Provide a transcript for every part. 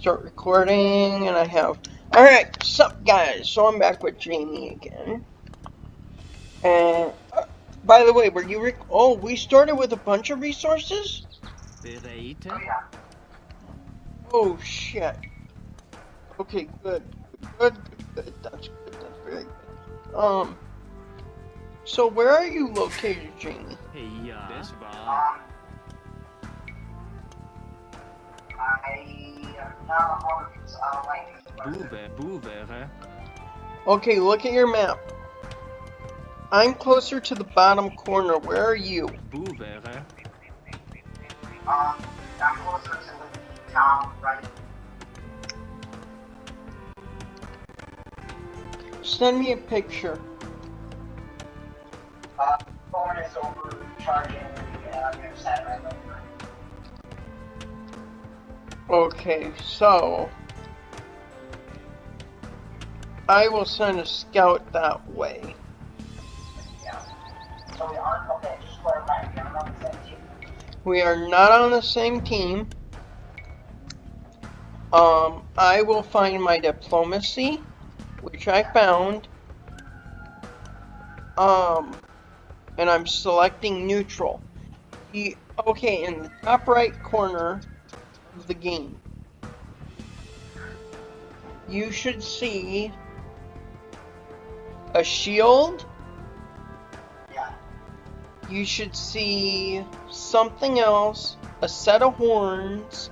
Start recording, and I have... Alright, what's up, guys? So I'm back with Jamie again. And, by the way, were you... Oh, we started with a bunch of resources? Oh, shit. Okay, good. Good. That's good. That's very good. So where are you located, Jamie? Okay, look at your map. I'm closer to the bottom corner. Where are you? I'm closer to the town, right? Send me a picture. Phone is overcharging the other side right over. Okay, so... I will send a scout that way. Yeah. So we aren't, okay, just clarify, we are on the same team. We are not on the same team. I will find my diplomacy, which I found. And I'm selecting neutral. Okay, in the top right corner of the game, you should see a shield. Yeah. You should see something else, a set of horns,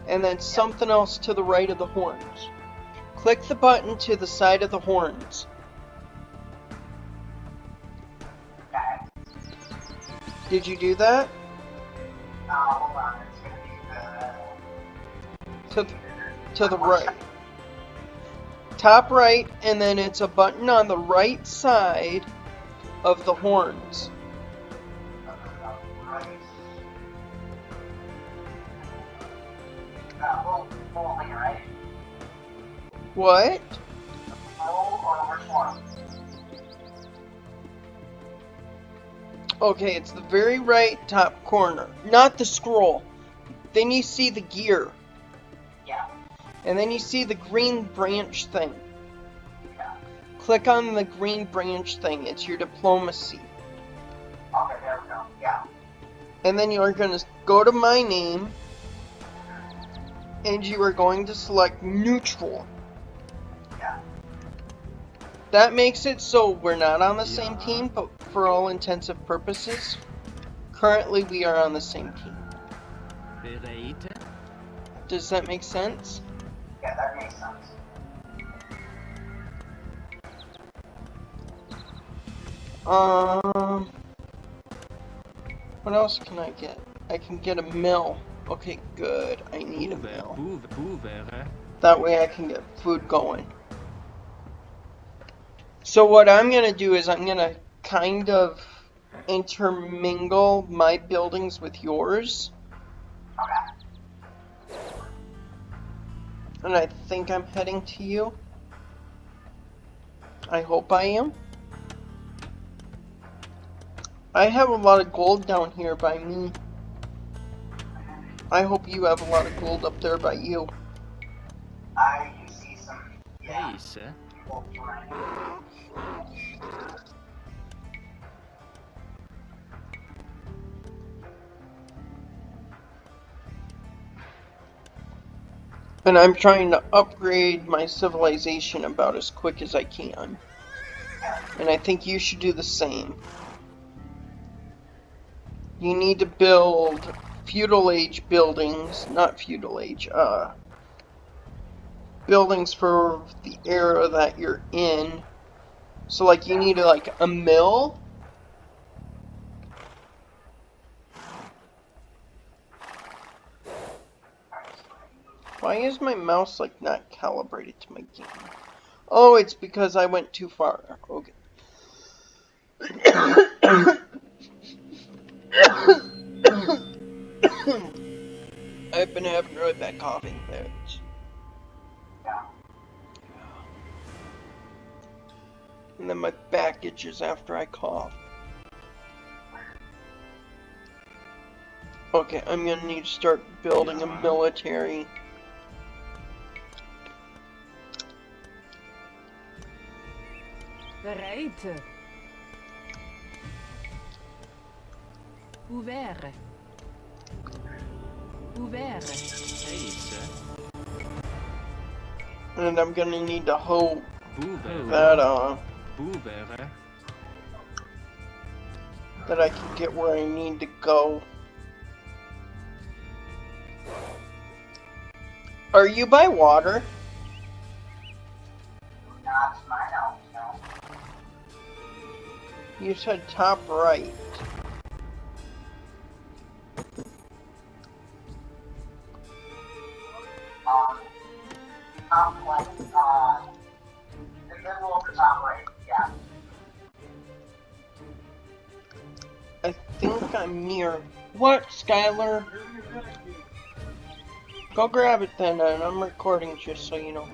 and then something else to the right of the horns. Click the button to the side of the horns. Okay. Did you do that? Hold on, it's gonna be To the right. Top right, and then it's a button on the right side of the horns. Rolling, right? What? Roll or which one? Okay, it's the very right top corner. Not the scroll. Then you see the gear. Yeah. And then you see the green branch thing. Yeah. Click on the green branch thing. It's your diplomacy. Okay, there we go. Yeah. And then you are going to go to my name. And you are going to select neutral. Yeah. That makes it so we're not on the same team, but for all intensive purposes, currently we are on the same team. Does that make sense? Yeah, that makes sense. What else can I get? I can get a mill. Okay, good. I need a mill. That way I can get food going. So what I'm going to do is I'm going to kind of intermingle my buildings with yours. Okay. And I think I'm heading to you. I hope I am. I have a lot of gold down here by me. I hope you have a lot of gold up there by you. I do see some. Yeah. Hey, sir. People trying. And I'm trying to upgrade my civilization about as quick as I can. And I think you should do the same. You need to build feudal age buildings, not feudal age, buildings for the era that you're in. So like you need like a mill. Why is my mouse like not calibrated to my game? Oh, it's because I went too far. Okay. I've been having really bad coughing fits. Yeah. And then my back itches after I cough. Okay, I'm gonna need to start building a military. Bereid. Ouvert. Ouvert. Deze. And I'm gonna need to hope Boeveren. that I can get where I need to go. Are you by water? Not to my knowledge, no. You said top right. Top left, in the middle of the top right, yeah. I think I'm near. What, Skylar? Go grab it then, and I'm recording just so you know.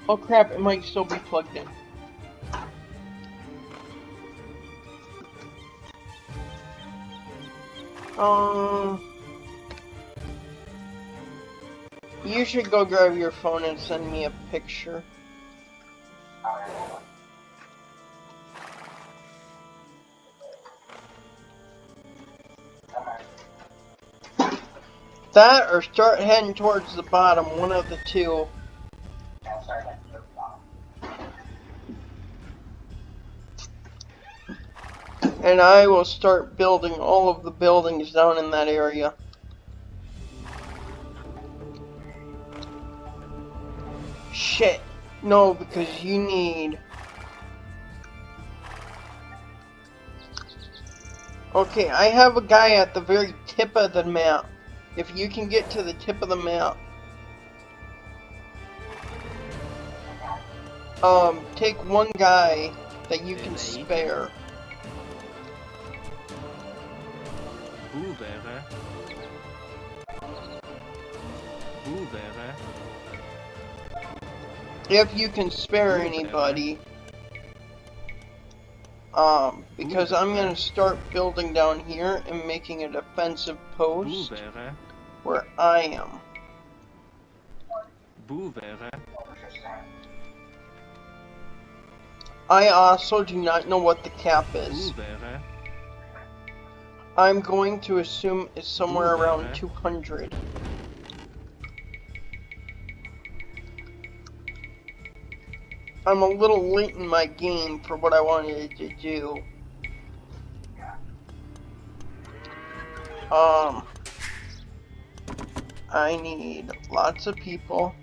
Oh crap, it might still be plugged in. You should go grab your phone and send me a picture. That or start heading towards the bottom, one of the two. And I will start building all of the buildings down in that area. Shit. No, because you need... Okay, I have a guy at the very tip of the map. If you can get to the tip of the map. Take one guy that you can spare. Boeveren. Boeveren. If you can spare anybody. Because I'm gonna start building down here and making a defensive post Boeveren. where I am. Boeveren. I also do not know what the cap is. Boeveren. I'm going to assume it's somewhere around 200. I'm a little late in my game for what I wanted to do. I need lots of people.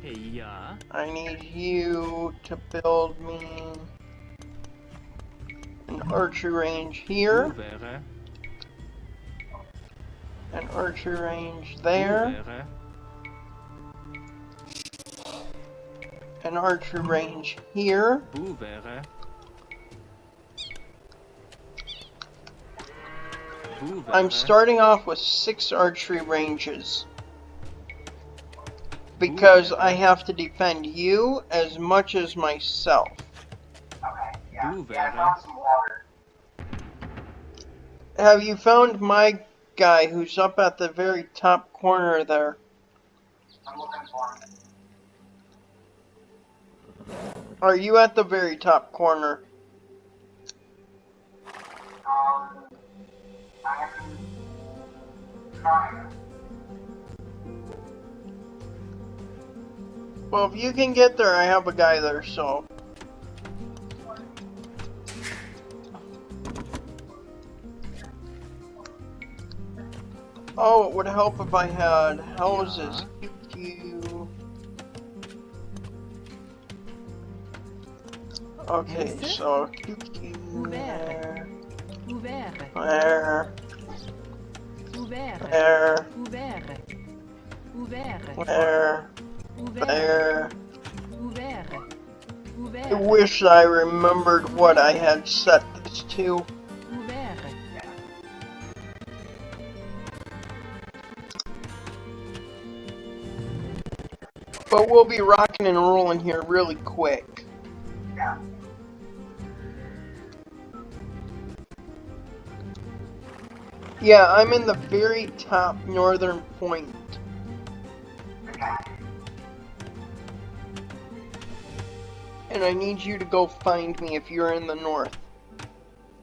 Ja. I need you to build me an archery range here, Boeveren. an archery range there, Boeveren. an archery range here. Boeveren. I'm starting off with 6 archery ranges because I have to defend you as much as myself. Okay, yeah. Yeah, I found some water. Have you found my guy who's up at the very top corner there? I'm looking for him. Are you at the very top corner? I am trying. Well, if you can get there, I have a guy there, so... Oh, it would help if I had houses. Okay, so... There. Ouvert. There. Ouvert. There. Ouvert. Ouvert. There. Ouvert. There. Ouvert. I Ouvert. wish I remembered what I had set this to. Ouvert. But we'll be rocking and rolling here really quick. Yeah. Yeah, I'm in the very top northern point. and I need you to go find me if you're in the north.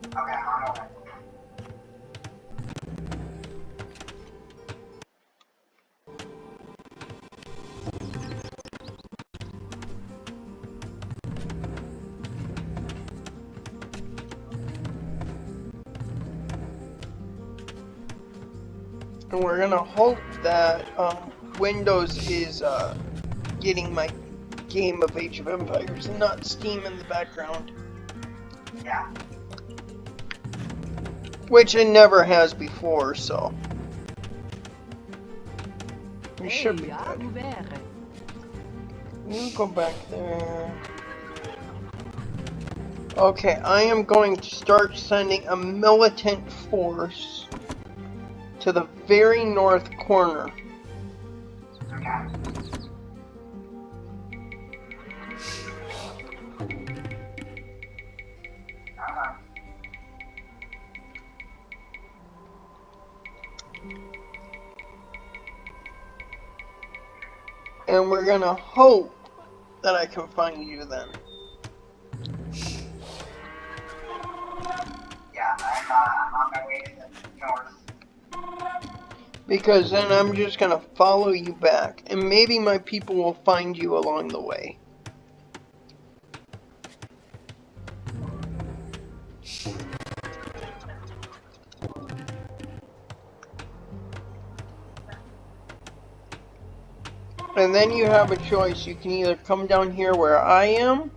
Okay, I'm on my way. And we're gonna hope that Windows is getting my game of Age of Empires and not Steam in the background. Yeah. Which it never has before, so we should be good. Ouvert. You go back there. Okay, I am going to start sending a militant force to the very north corner. Okay. And we're gonna hope that I can find you then. Yeah, I'm on my way to the north. Because then I'm just gonna follow you back, and maybe my people will find you along the way. And then you have a choice. You can either come down here where I am,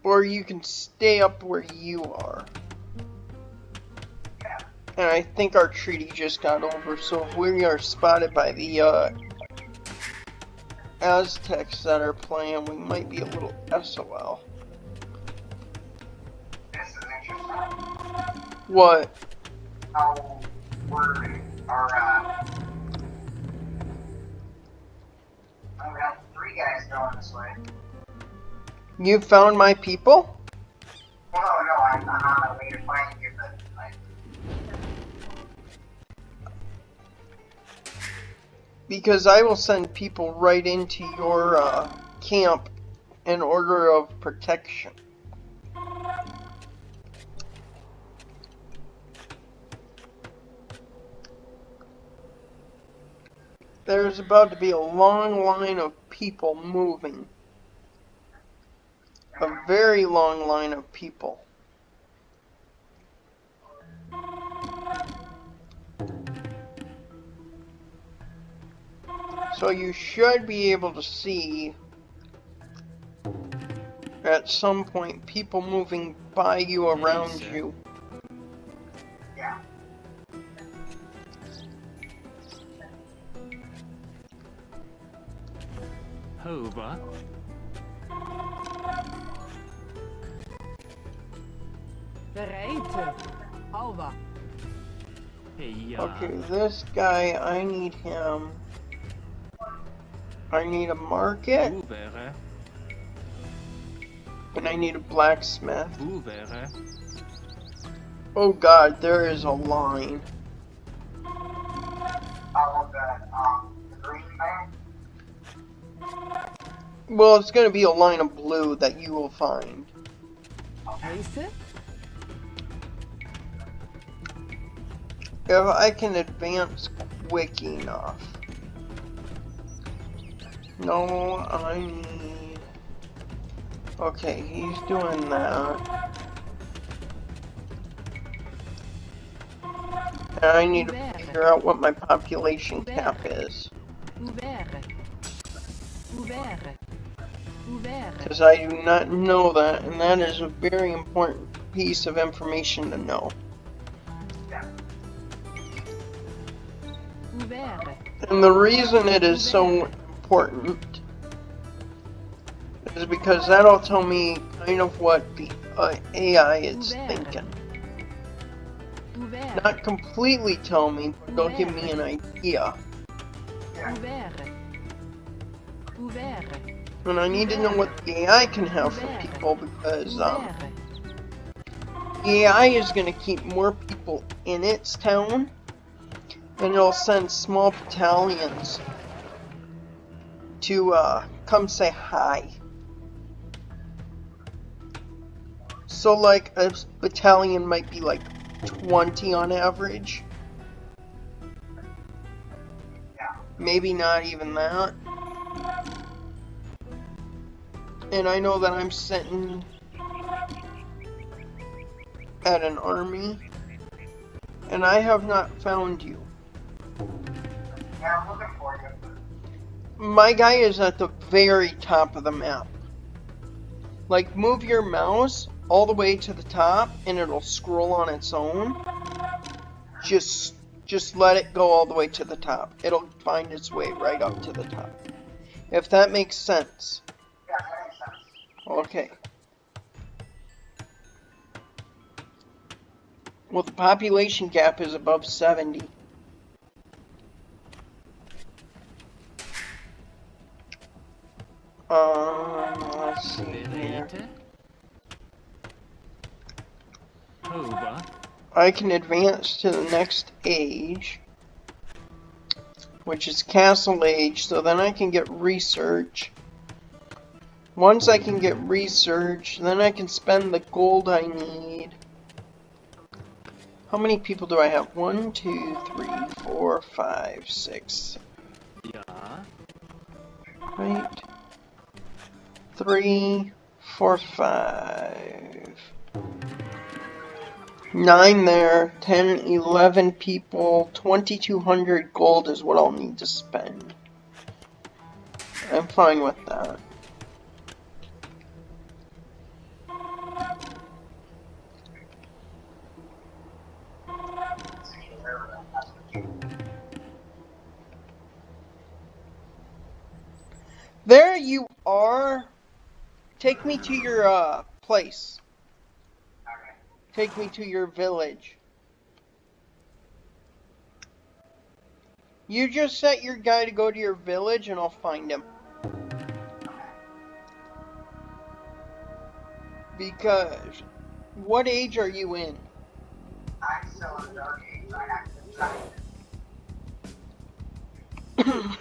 or you can stay up where you are. And I think our treaty just got over, so if we are spotted by the Aztecs that are playing, we might be a little SOL. This is interesting. What? How we're we got 3 guys going this way. You found my people? Well, no, I'm on my way to find you, but like. Because I will send people right into your camp in order of protection. There's about to be a long line of people moving. A very long line of people. So you should be able to see at some point people moving by you, around you. Yeah. Hoba. Bereid. Alva. Heja. Okay, this guy, I need him. I need a market, Ouvert. and I need a blacksmith. Ouvert. Oh god, there is a line. Follow the green man. Well, it's gonna be a line of blue that you will find. Heise. If I can advance quick enough. No, I need... Okay, he's doing that. And I need to figure out what my population cap is. Ouvert. Ouvert. Ouvert. Because I do not know that, and that is a very important piece of information to know. Ouvert. And the reason it is so important is because that'll tell me kind of what the AI is thinking. Ouvert. Not completely tell me, but they'll give me an idea. Ouvert. Ouvert. And I need to know what the AI can have for people because Ouvert. the AI is going to keep more people in its town, and it'll send small battalions to come say hi. So like a battalion might be like 20 on average. Maybe not even that. And I know that I'm sitting at an army, and I have not found you. Yeah, I'm looking for you. My guy is at the very top of the map. Like, move your mouse all the way to the top, and it'll scroll on its own. Just let it go all the way to the top. It'll find its way right up to the top. If that makes sense. Yeah, that makes sense. Okay. Well, the population gap is above 70. Let's see here. Bereite. Over. I can advance to the next age, which is Castle Age, so then I can get research. Once I can get research, then I can spend the gold I need. How many people do I have? 1, 2, 3, 4, 5, 6. Ja. Right? 3, 4, 5. 9 there. 10, 11 people. 2,200 gold is what I'll need to spend. I'm fine with that. There you are. Take me to your place. Okay. Take me to your village. You just set your guy to go to your village and I'll find him. Because what age are you in? I'm still in the dark age. I have to try it.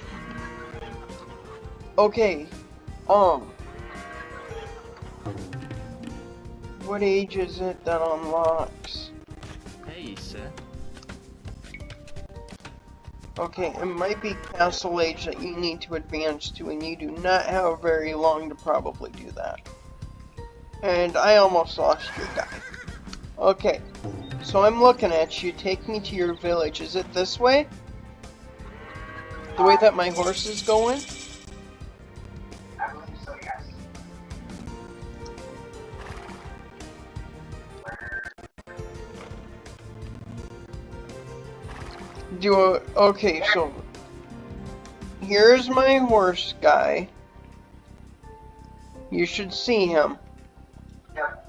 Okay. What age is it that unlocks? Heise. Okay, it might be Castle Age that you need to advance to, and you do not have very long to probably do that. And I almost lost your guy. Okay, so I'm looking at you. Take me to your village. Is it this way? The way that my horse is going? I believe so, yes. Okay, so here's my horse guy. You should see him. Yep.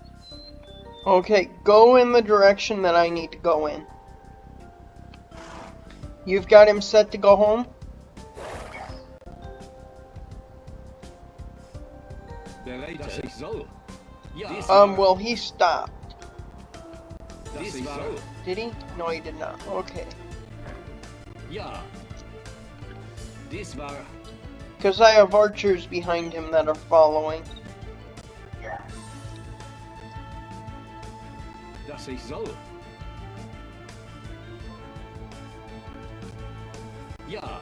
Okay, go in the direction that I need to go in. You've got him set to go home? Dass ich soll. Ja. Well, he stopped. Dass ich soll. Did he? No, he did not. Okay. Ja. Dies war. Because I have archers behind him that are following. Yeah. Dass ich soll. Ja.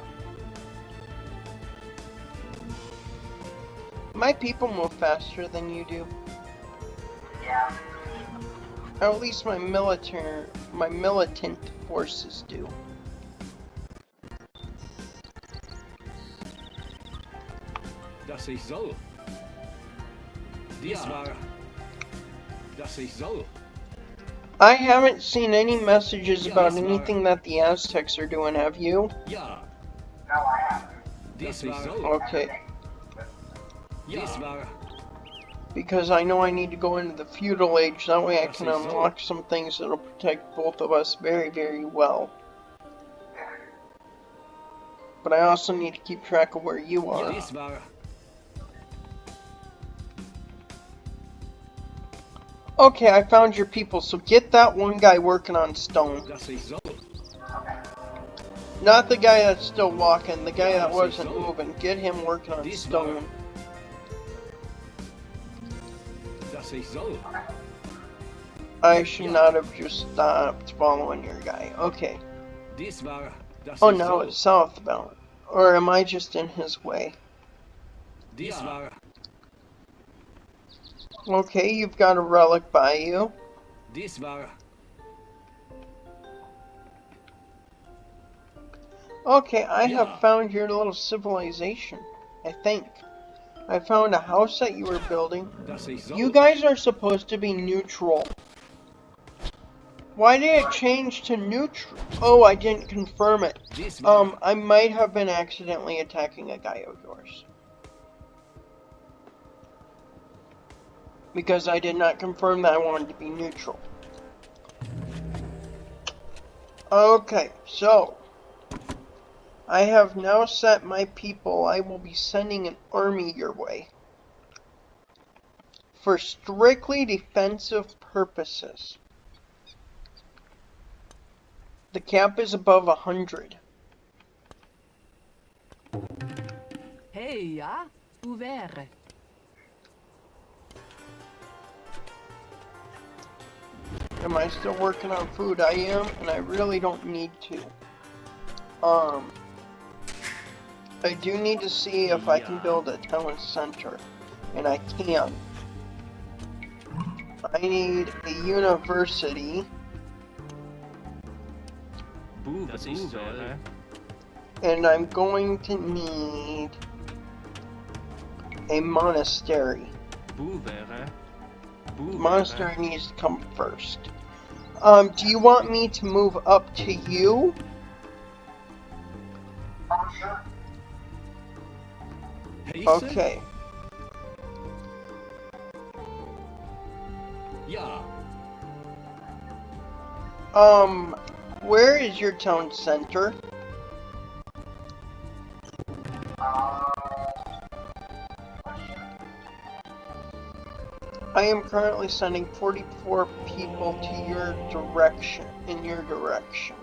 My people move faster than you do. Yeah. Or at least my militant forces do. Dass ich soll. Dies war. Dass ich soll. I haven't seen any messages about anything that the Aztecs are doing, have you? Ja. No, I haven't. Dies war. Okay. Dies war. Because I know I need to go into the feudal age, that way I can unlock some things that'll protect both of us very, very well. But I also need to keep track of where you are. Dies war. Okay, I found your people, so get that one guy working on stone. Dass ich soll. Not the guy that's still walking, the guy that wasn't moving. Get him working on stone. Dass ich soll. I should not have just stopped following your guy. Okay. Dies war das Oh, ich now soll. it's southbound. Or am I just in his way? Dies war Okay, you've got a relic by you. dies war Okay, I Yeah. have found your little civilization. I think. I found a house that you were building. das ich soll. You guys are supposed to be neutral. Why did it change to neutral? Oh, I didn't confirm it. Dies war I might have been accidentally attacking a guy of yours. Because I did not confirm that I wanted to be neutral. Okay, so I have now set my people. I will be sending an army your way. For strictly defensive purposes. The cap is above 100. Hey, ja. Ouvert. Am I still working on food? I am, and I really don't need to. I do need to see if I can build a town center, and I can. I need a university, Das ist soll. and I'm going to need a monastery. Bouvere. Monastery needs to come first. Do you want me to move up to you? Sure. Heiße? Okay. Ja. Where is your town center? I am currently sending 44 people to your direction, in your direction.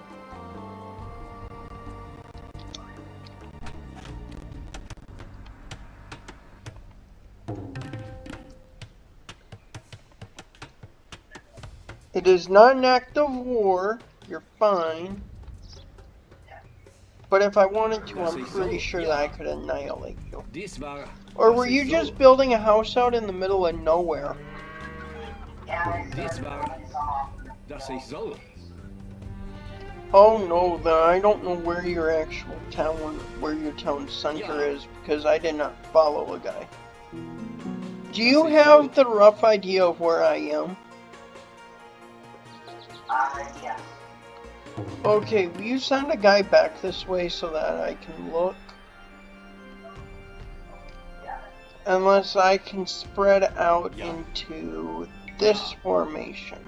It is not an act of war, you're fine. But if I wanted to, I'm pretty sure that I could annihilate you. Dies war Or das were ich you soll. just building a house out in the middle of nowhere? Yeah, Dies war das ich soll. Oh no, then I don't know where your actual town, where your town center Yeah. is, because I did not follow a guy. Do you That's have the rough idea of where I am? yes. Okay, will you send a guy back this way so that I can look? Unless I can spread out Yeah. into this formation.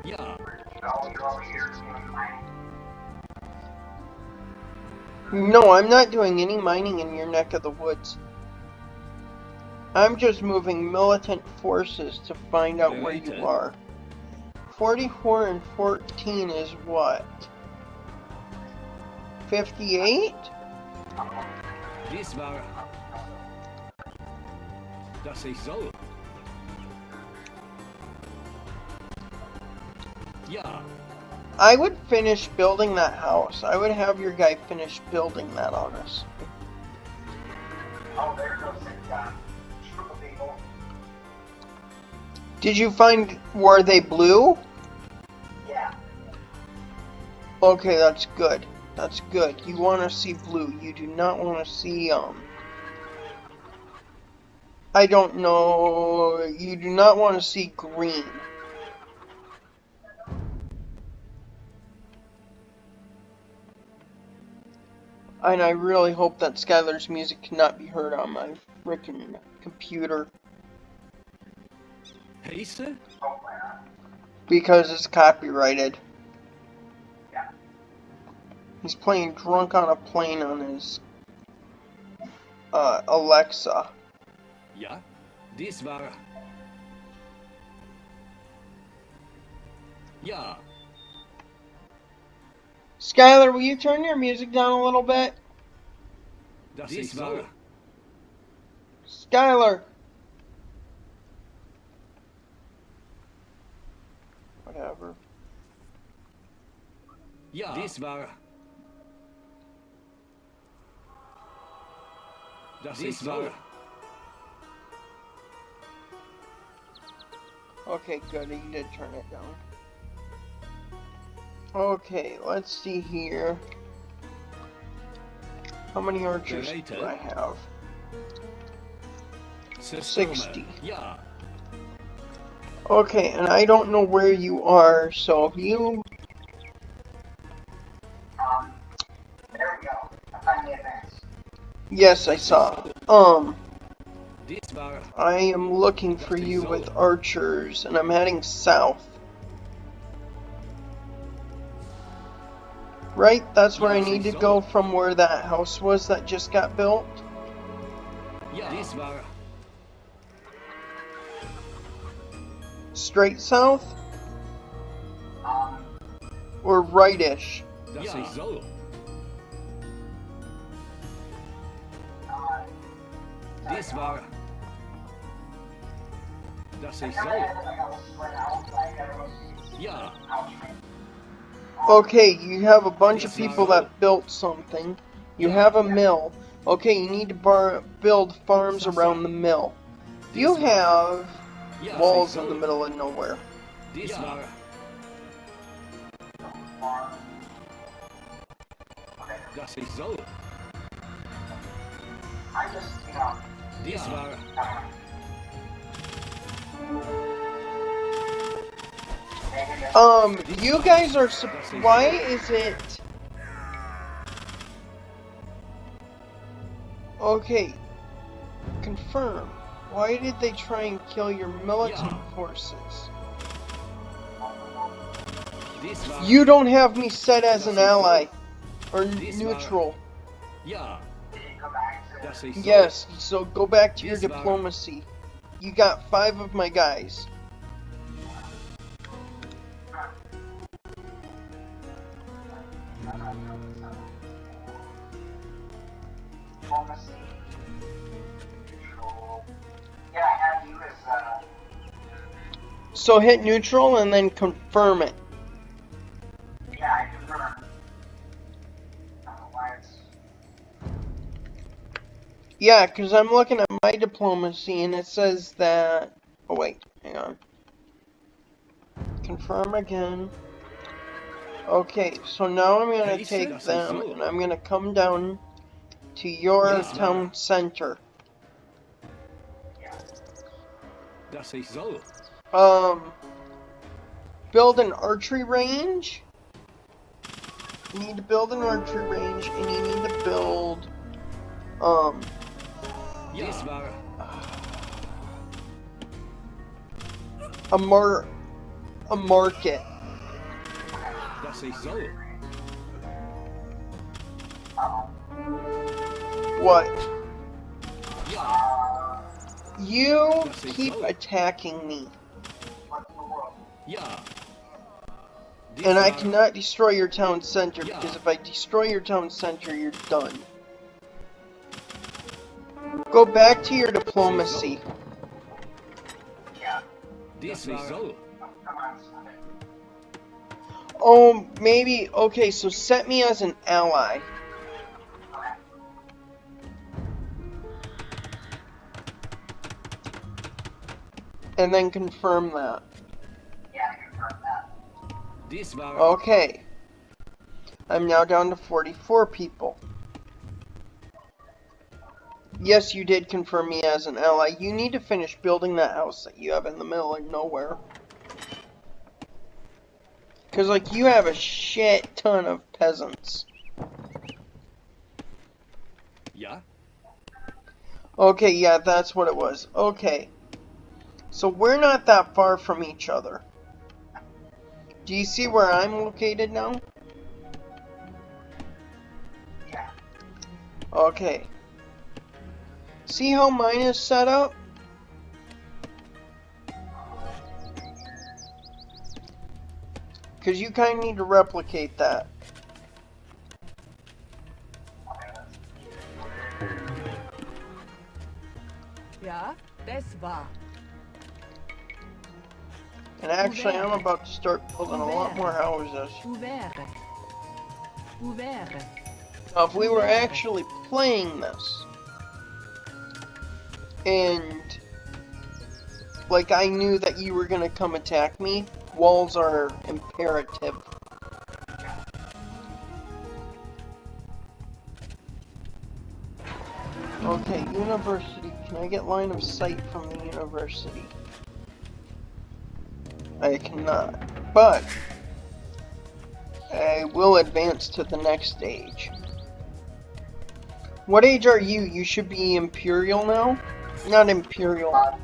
Ja. You're over here doing mining. No, I'm not doing any mining in your neck of the woods. I'm just moving militant forces to find out where you Militant? are. 44 and 14 is what? 58? Dies war das ich soll. Ja. I would finish building that house. I would have your guy finish building that on us. Oh, there goes that troop of people. Did you find where they blew? Yeah. Okay, that's good. That's good. You want to see blue. You do not want to see, I don't know. You do not want to see green. And I really hope that Skylar's music cannot be heard on my frickin' computer. Heiße? Hopefully not. Because it's copyrighted. Yeah. He's playing Drunk on a Plane on his Alexa. Ja. Dies war Ja. Skylar, will you turn your music down a little bit? Das ich soll. Skylar! Whatever. Ja. Das war. Das ist so. Okay, good. You did turn it down. Okay, let's see here. How many archers do I have? 60. Ja. Okay, and I don't know where you are, so if you... There we go. I finally advanced. Yes, I saw. Das war. I am looking for you with archers, and I'm heading south. Right? That's where I need to go from where that house was that just got built? Ja. Das war. Straight south? Um, Or rightish? Das ist so. Das war. Das ist so. Ja. Okay, you have a bunch of people that built something. You have a mill. Okay, you need to build farms around the mill. You have walls in the middle of nowhere. Das war. Das ist so. I just, you know, Das war. You guys are why is it... Okay, confirm. Why did they try and kill your militant forces? Das war. You don't have me set as an ally. Or neutral. Ja. go back to Das ist so. Yes, so go back to your diplomacy. You got 5 of my guys. diplomacy. Neutral. Yeah, I have you as, So hit neutral and then confirm it. yeah, I confirm. I don't know why it's... Yeah, because I'm looking at my diplomacy and it says that... Oh wait, hang on. Confirm again. Okay, so now I'm going to take them and I'm going to come down to your town center. Das ist so. Build an archery range. You need to build an archery range and you need to build, Das war. a market. Das ist so. What? Ja. You keep attacking me. Ja. Das And I war. cannot destroy your town center, because if I destroy your town center, you're done. Go back to your diplomacy. Das ist so. Oh, maybe, okay, so set me as an ally. And then confirm that. Yeah, I confirm that. Das war. Okay. I'm now down to 44 people. Yes, you did confirm me as an ally. You need to finish building that house that you have in the middle of nowhere. Because, like, you have a shit ton of peasants. Ja. Okay, yeah, that's what it was. Okay. So we're not that far from each other. Do you see where I'm located now? Yeah. Okay. See how mine is set up? Because you kind of need to replicate that. Va. And actually, I'm about to start building a lot more houses. Ouvert. Ouvert. Now, if we were actually playing this, and like I knew that you were gonna come attack me, walls are imperative. Okay, university. Can I get line of sight from the university? I cannot, but I will advance to the next stage. What age are you? You should be Imperial now? Not Imperial.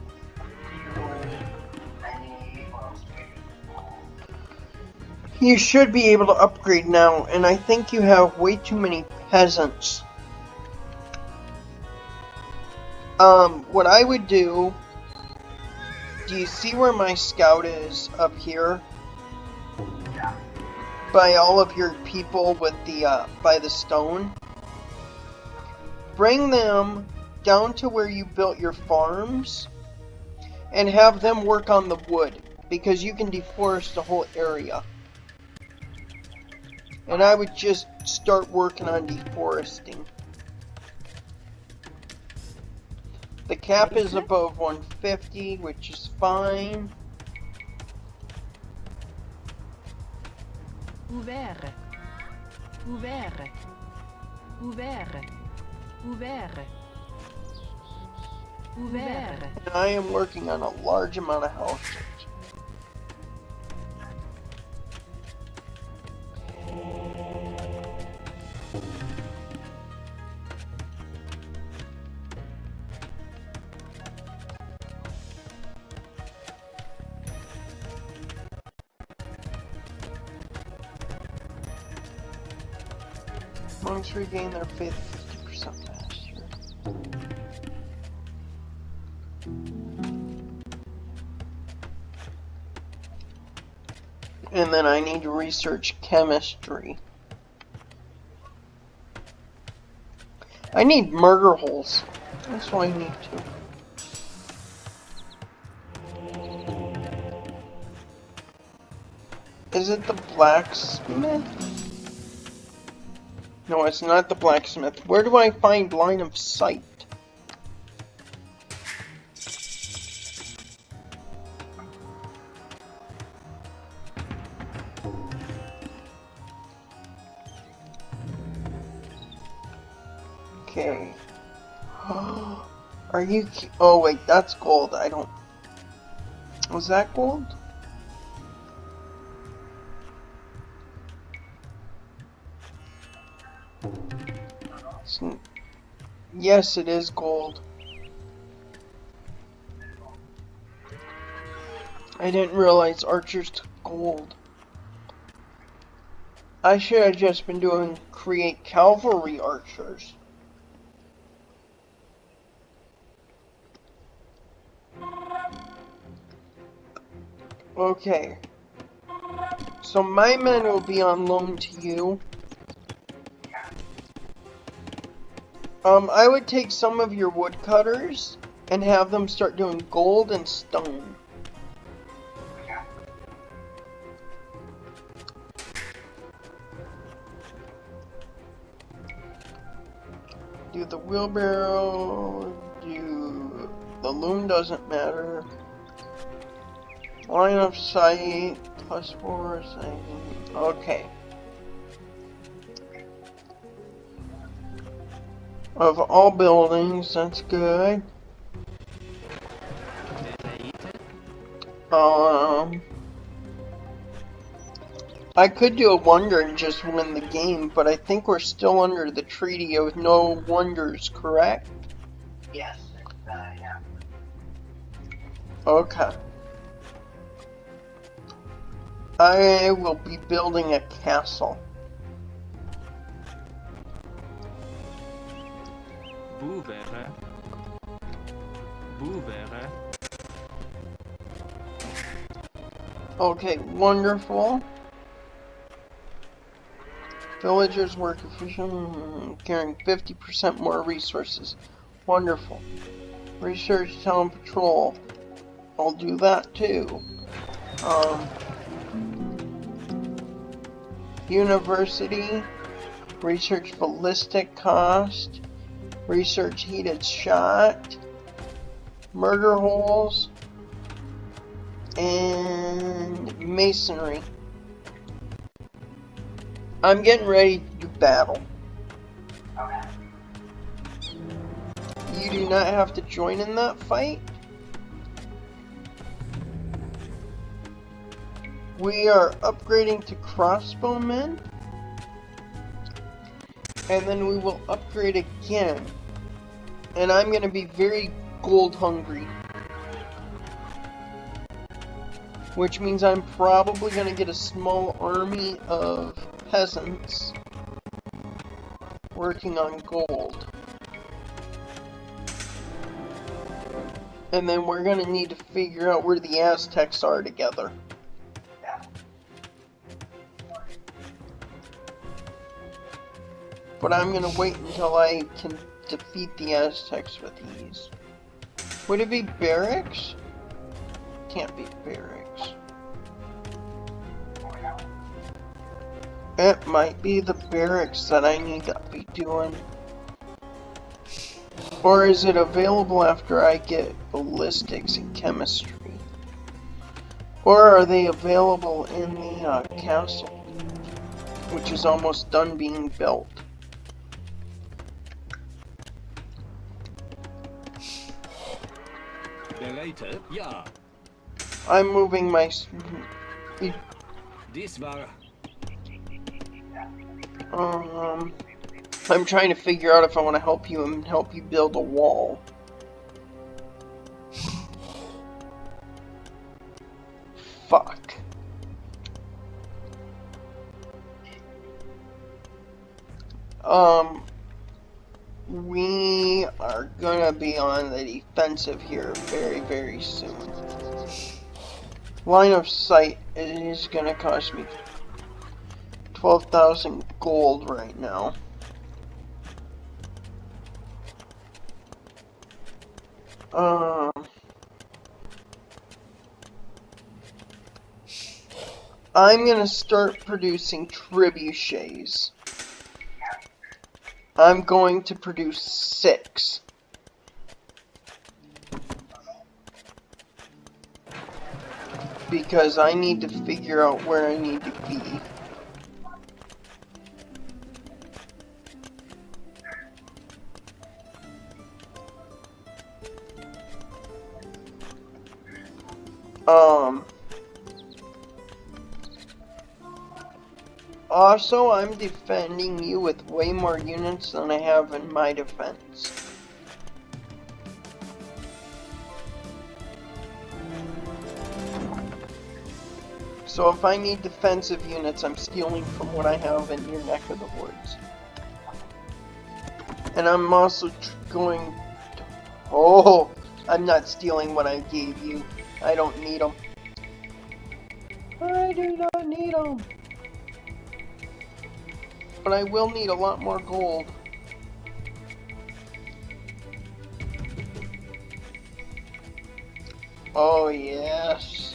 You should be able to upgrade now, and I think you have way too many peasants. What I would do you see where my scout is up here? By all of your people with the, by the stone? Bring them down to where you built your farms, and have them work on the wood, because you can deforest the whole area. And I would just start working on deforesting. The cap is above 150, which is fine. Ouvert. Ouvert. Ouvert. Ouvert. Ouvert. And I am working on a large amount of houses. Monks regain their faith 50% faster. And then I need to research chemistry. I need murder holes. That's what I need to. Is it the blacksmith? No, it's not the blacksmith. Where do I find line of sight? Okay. Are you... Oh wait, that's gold. I don't... Was that gold? Yes, it is gold. I didn't realize archers took gold. I should have just been doing create cavalry archers. Okay. So my men will be on loan to you. I would take some of your woodcutters and have them start doing gold and stone. Do the wheelbarrow, do the loom, doesn't matter. Line of sight, +4, okay. Of all buildings, that's good. I could do a wonder and just win the game, but I think we're still under the treaty of no wonders, correct? Yes, yeah. Okay. I will be building a castle. Bouvere. Bouvere. Okay, wonderful. Villagers work efficient, carrying 50% more resources. Wonderful. Research Town Patrol. I'll do that too. University. Research ballistic cost. Research heated shot. Murder holes. And masonry. I'm getting ready to do battle. Okay. You do not have to join in that fight. We are upgrading to crossbowmen. And then we will upgrade again. And I'm going to be very gold hungry. Which means I'm probably going to get a small army of peasants working on gold. And then we're going to need to figure out where the Aztecs are together. Yeah. But I'm going to wait until I can defeat the Aztecs with ease. Would it be barracks? Can't be barracks. It might be the barracks that I need to be doing. Or is it available after I get ballistics and chemistry? Or are they available in the castle, which is almost done being built? Bereite? Ja. I'm moving my... Dies war... I'm trying to figure out if I want to help you and help you build a wall. Fuck. We are gonna be on the defensive here very, very soon. Line of sight is gonna cost me 12,000 gold right now. I'm gonna start producing trebuchets. I'm going to produce 6. Because I need to figure out where I need to be. Also, I'm defending you with way more units than I have in my defense. So if I need defensive units, I'm stealing from what I have in your neck of the woods. And I'm also going to... Oh! I'm not stealing what I gave you. I don't need them. I do not need them. But I will need a lot more gold. Oh, yes.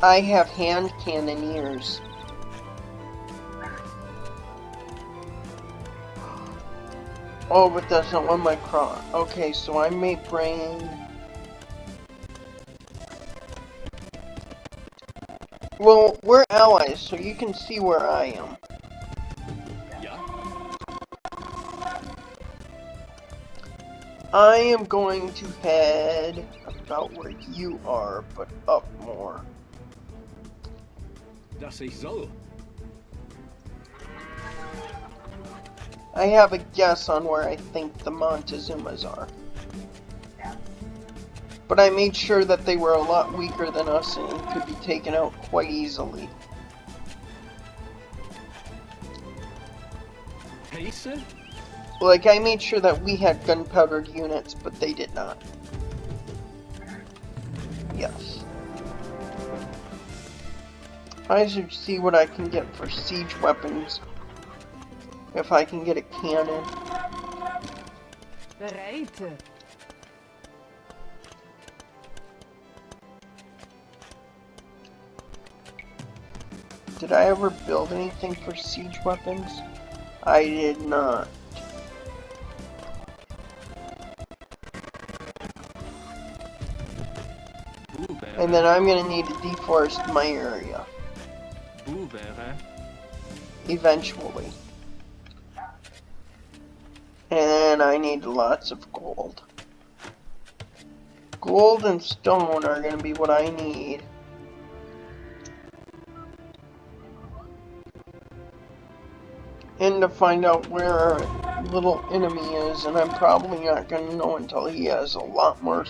I have hand cannoneers. Oh, but that's not one my cross. Okay, so I may bring... Well, we're allies, so you can see where I am. Ja. I am going to head about where you are, but up more. Das ich soll. I have a guess on where I think the Montezumas are. But I made sure that they were a lot weaker than us and could be taken out quite easily. Pace? Like, I made sure that we had gunpowdered units, but they did not. Yes. I should see what I can get for siege weapons. If I can get a cannon. Bereite. Did I ever build anything for siege weapons? I did not. And then I'm gonna need to deforest my area. Boevere. Eventually. And I need lots of gold. Gold and stone are gonna be what I need. And to find out where our little enemy is, and I'm probably not gonna know until he has a lot more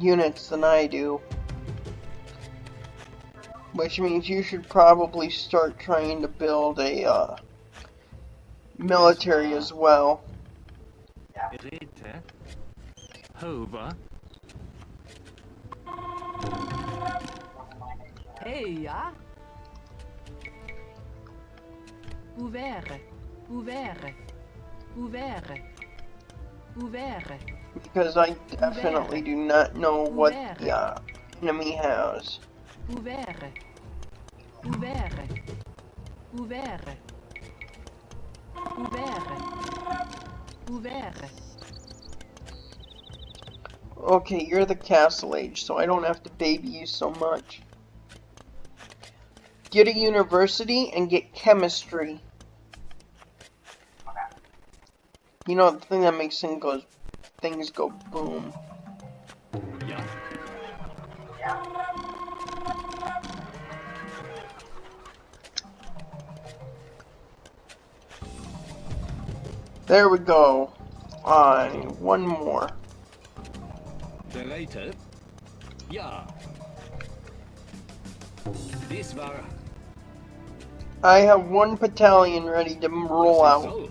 units than I do. Which means you should probably start trying to build a military as well. Rete. Hova. Hey, ja? Ouvert. Ouvert. Ouvert. Ouvert. Because I definitely do not know what the enemy has. Ouvert. Ouvert. Ouvert. Ouvert. Ouvert. Okay, you're the castle age, so I don't have to baby you so much. Get a university and get chemistry. You know, the thing that makes things go boom. Yeah. There we go. One more. Bereite. Ja. This war. I have one battalion ready to roll Das out. ist so.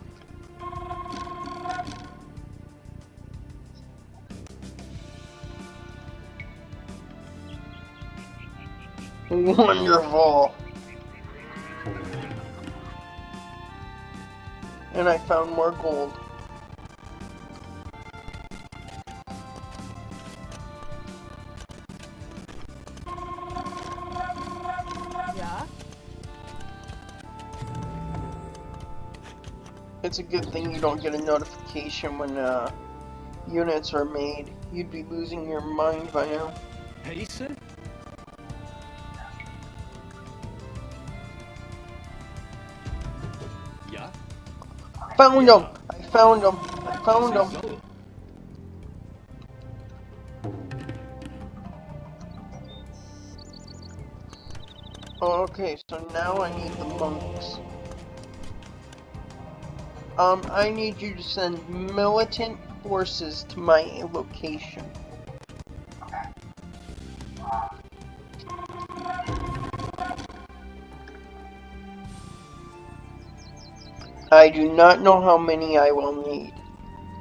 Wonderful. And I found more gold. Ja? It's a good thing you don't get a notification when units are made. You'd be losing your mind by now. Pace. Ja. Found them! I found them! I found Das them! ist so. Okay, so now I need the monks. I need you to send militant forces to my location. I do not know how many I will need,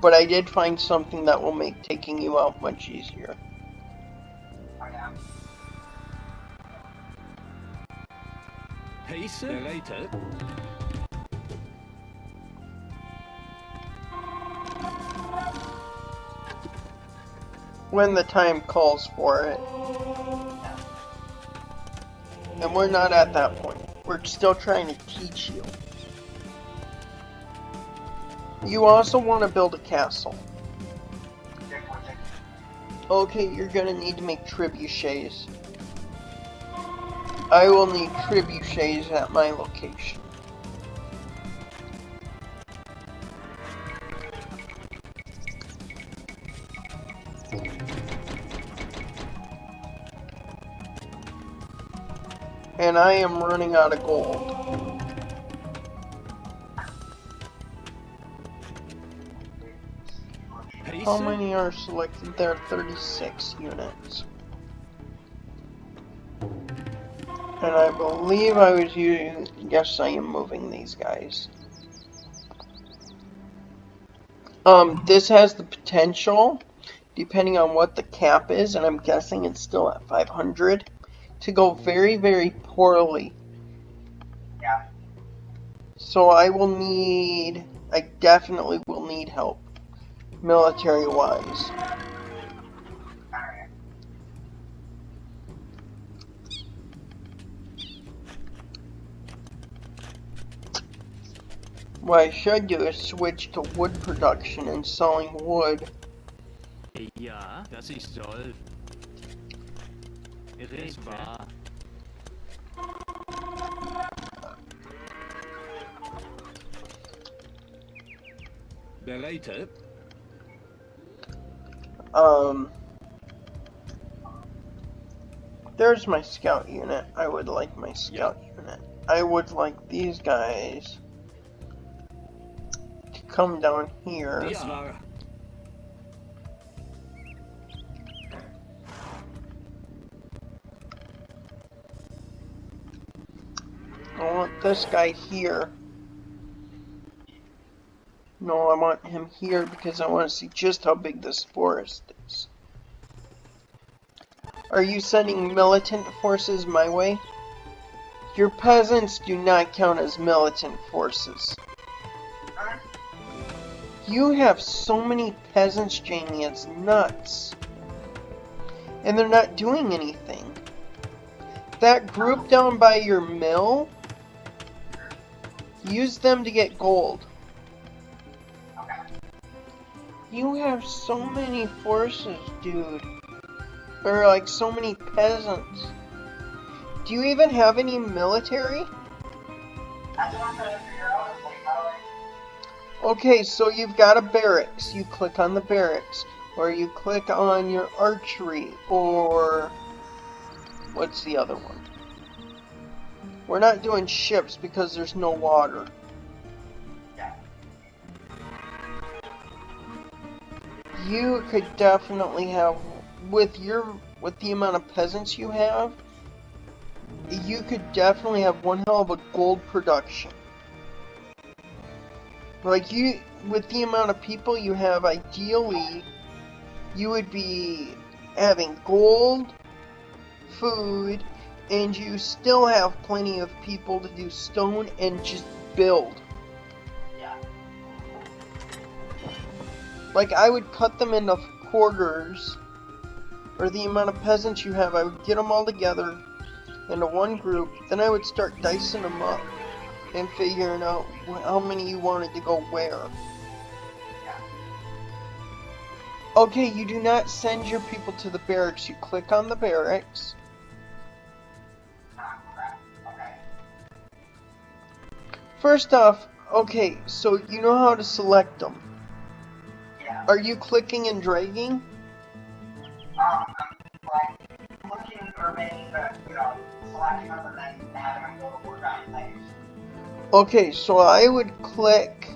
but I did find something that will make taking you out much easier. Pace. Bereite. When the time calls for it. And we're not at that point. We're still trying to teach you. You also want to build a castle. Okay, you're gonna need to make trebuchets. I will need trebuchets at my location. And I am running out of gold. Pace. How many are selected there? 36 units. And I believe I was using... Yes, I am moving these guys. This has the potential, depending on what the cap is, and I'm guessing it's still at 500, to go very, very poorly. Yeah. So I definitely will need help, military-wise. Alright. What I should do is switch to wood production and selling wood. Ja, das ist soll. Es war. Bereite. There's my scout unit. I would like my scout unit. I would like these guys to come down here. Dies war. I want this guy here. No, I want him here because I want to see just how big this forest is. Are you sending militant forces my way? Your peasants do not count as militant forces. You have so many peasants, Jamie, it's nuts. And they're not doing anything. That group down by your mill, use them to get gold. You have so many forces, dude. Or like so many peasants. Do you even have any military? That's what I'm trying to figure out. Is like, how do I... Okay, so you've got a barracks. You click on the barracks. Or you click on your archery. Or... what's the other one? We're not doing ships because there's no water. Yeah. You could definitely have, with the amount of peasants you have, you could definitely have one hell of a gold production. Like with the amount of people you have, ideally, you would be having gold, food, and you still have plenty of people to do stone and just build. Yeah. Like, I would cut them into quarters, or the amount of peasants you have, I would get them all together into one group, then I would start dicing them up and figuring out how many you wanted to go where. Okay, you do not send your people to the barracks. You click on the barracks. Ah, crap. Okay. First off, okay, so you know how to select them. Yeah. Are you clicking and dragging? I'm like looking or making the, selecting them and then having them go to work on things. Okay, so I would click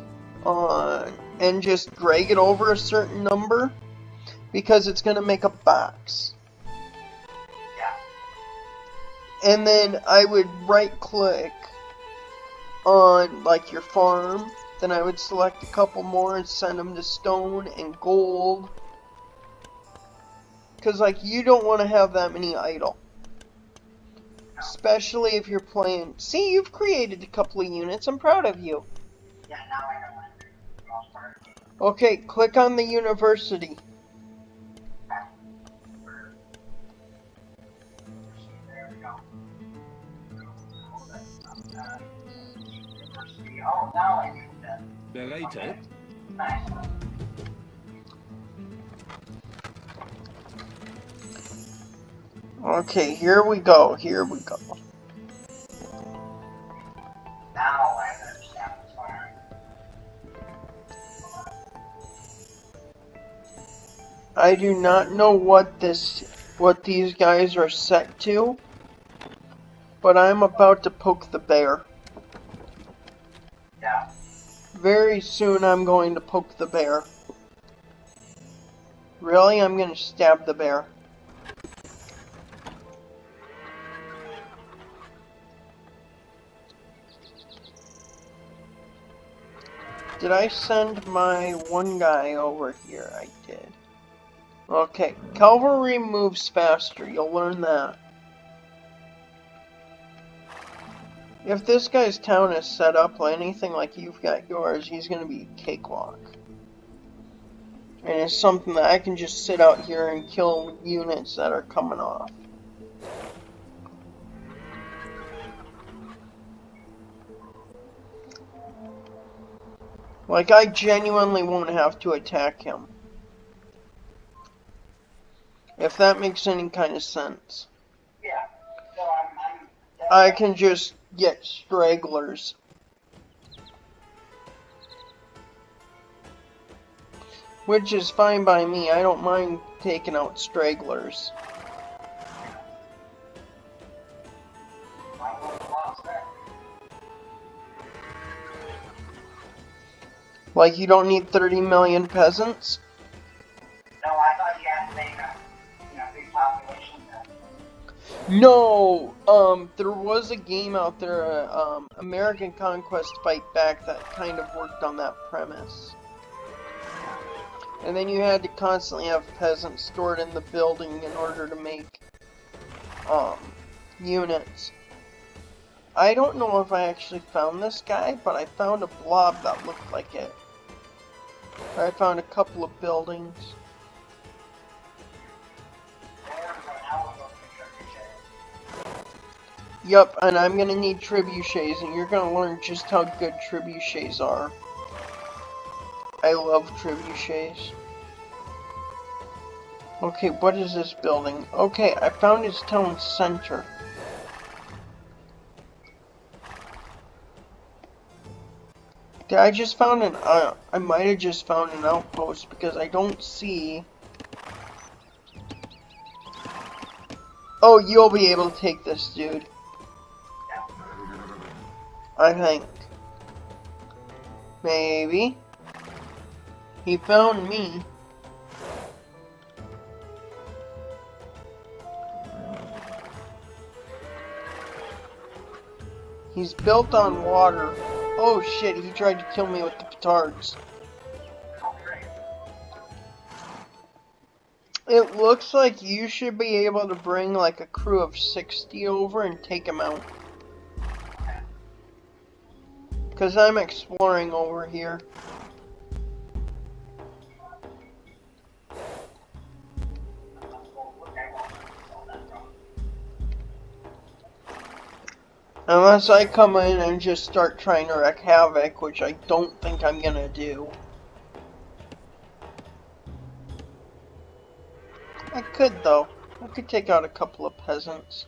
on and just drag it over a certain number because it's going to make a box. Yeah. And then I would right click on like your farm, then I would select a couple more and send them to stone and gold. Because like you don't want to have that many idle. Especially if you're playing. See, you've created a couple of units. I'm proud of you. Yeah, now I know what to do for the most part. Okay, click on the university. There we go. University. Oh, now I need to. Bereite. Nice. Okay, here we go. Here we go. Now I understand what's going on. I do not know what these guys are set to, but I'm about to poke the bear. Yeah. Very soon I'm going to poke the bear. Really? I'm going to stab the bear. Did I send my one guy over here? I did. Okay, cavalry moves faster. You'll learn that. If this guy's town is set up like anything like you've got yours, he's gonna be a cakewalk. And it's something that I can just sit out here and kill units that are coming off. Like, I genuinely won't have to attack him. If that makes any kind of sense. Yeah. So I can just get stragglers. Which is fine by me. I don't mind taking out stragglers. Like, you don't need 30 million peasants? No, I thought you had to make a big population. No! There was a game out there, American Conquest Fight Back, that kind of worked on that premise. And then you had to constantly have peasants stored in the building in order to make, units. I don't know if I actually found this guy, but I found a blob that looked like it. I found a couple of buildings. Yup, and I'm gonna need trebuchets, and you're gonna learn just how good trebuchets are. I love trebuchets. Okay, what is this building? Okay, I found his town center. I just found I might have just found an outpost because I don't see. Oh, you'll be able to take this, dude. I think. Maybe. He found me. He's built on water. Oh shit, he tried to kill me with the petards. It looks like you should be able to bring like a crew of 60 over and take him out. Because I'm exploring over here. Unless I come in and just start trying to wreak havoc, which I don't think I'm gonna do. I could though. I could take out a couple of peasants.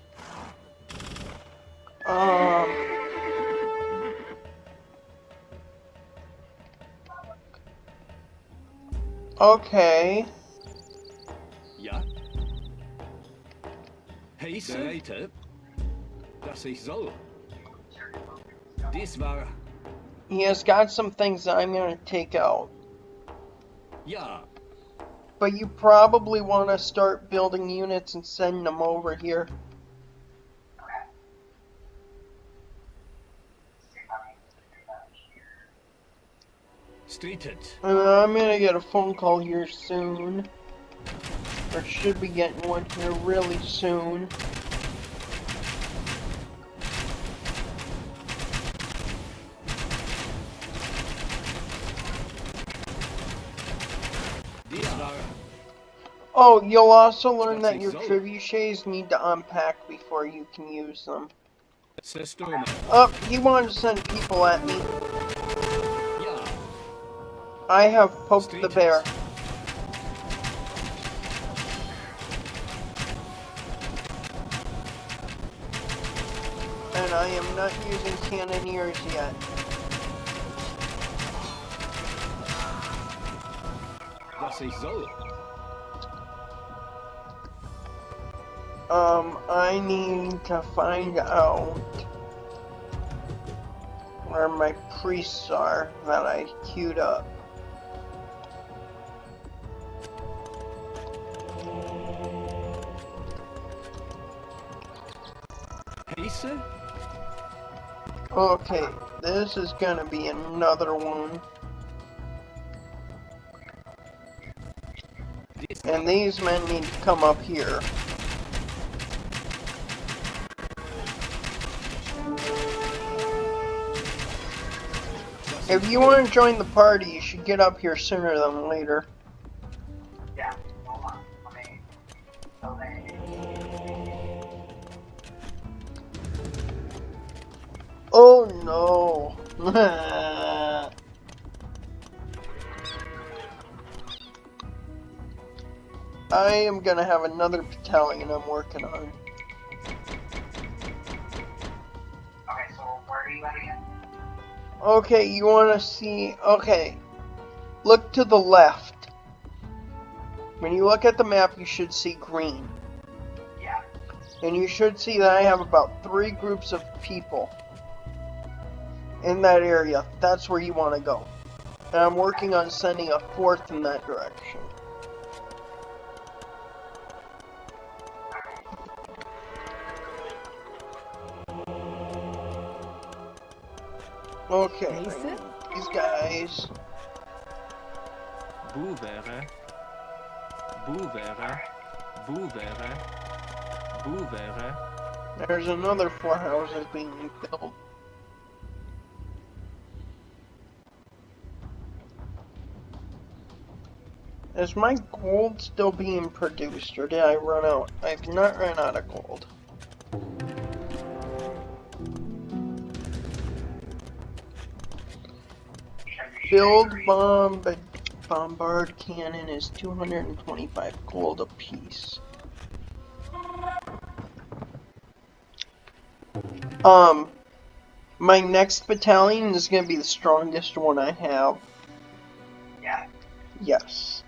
Okay. Ja. Heiße. Dass ich soll. Dies war. He has got some things that I'm gonna take out. Ja. But you probably want to start building units and send them over here. Streeted. I'm gonna get a phone call here soon. Or should be getting one here really soon. Oh, you'll also learn that your trebuchets need to unpack before you can use them. Oh, he wanted to send people at me. I have poked the bear. And I am not using cannoneers yet. Was ich soll. I need to find out where my priests are that I queued up. Heiße? Okay, this is gonna be another one. And these men need to come up here. If you want to join the party, you should get up here sooner than later. Yeah, hold on. Let me. So they. Oh no. I am gonna have another battalion I'm working on. Okay, so where are you at again? Okay, you want to see... Okay. Look to the left. When you look at the map, you should see green. Yeah. And you should see that I have about 3 groups of people in that area. That's where you want to go. And I'm working on sending a 4th in that direction. Okay, Deze? these guys. Boevere. Boevere. Boevere. Boevere. There's another 4 houses being built. Is my gold still being produced, or did I run out? I've not run out of gold. Build bombard cannon is 225 gold apiece. My next battalion is gonna be the strongest one I have. Yeah. Yes.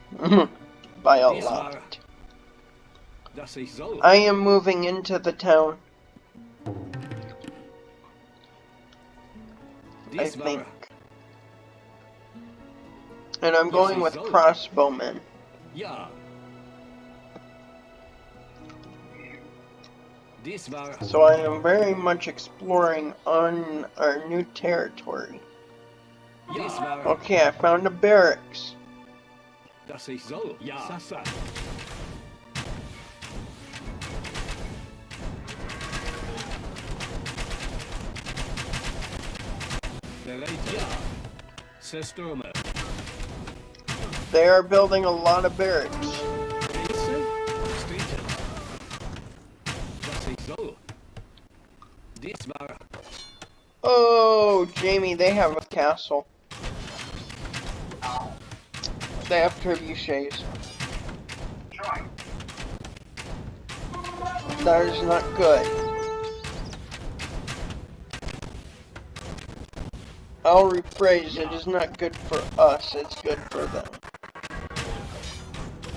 By a lot. Dass ich soll. I am moving into the town. I Dies think. war. And I'm going with crossbowmen. Ja. Dies war. So I am very much exploring on our new territory. Dies war. Okay, I found a barracks. Dass ich soll. Ja. Sasa. Bereit. Ja. Systeme. They are building a lot of barracks. Deze. Streeten. Dass ich soll. Dies war. Oh, Jamie, they have a castle. They have trebuchets. Join. That is not good. I'll rephrase, it is not good for us, it's good for them.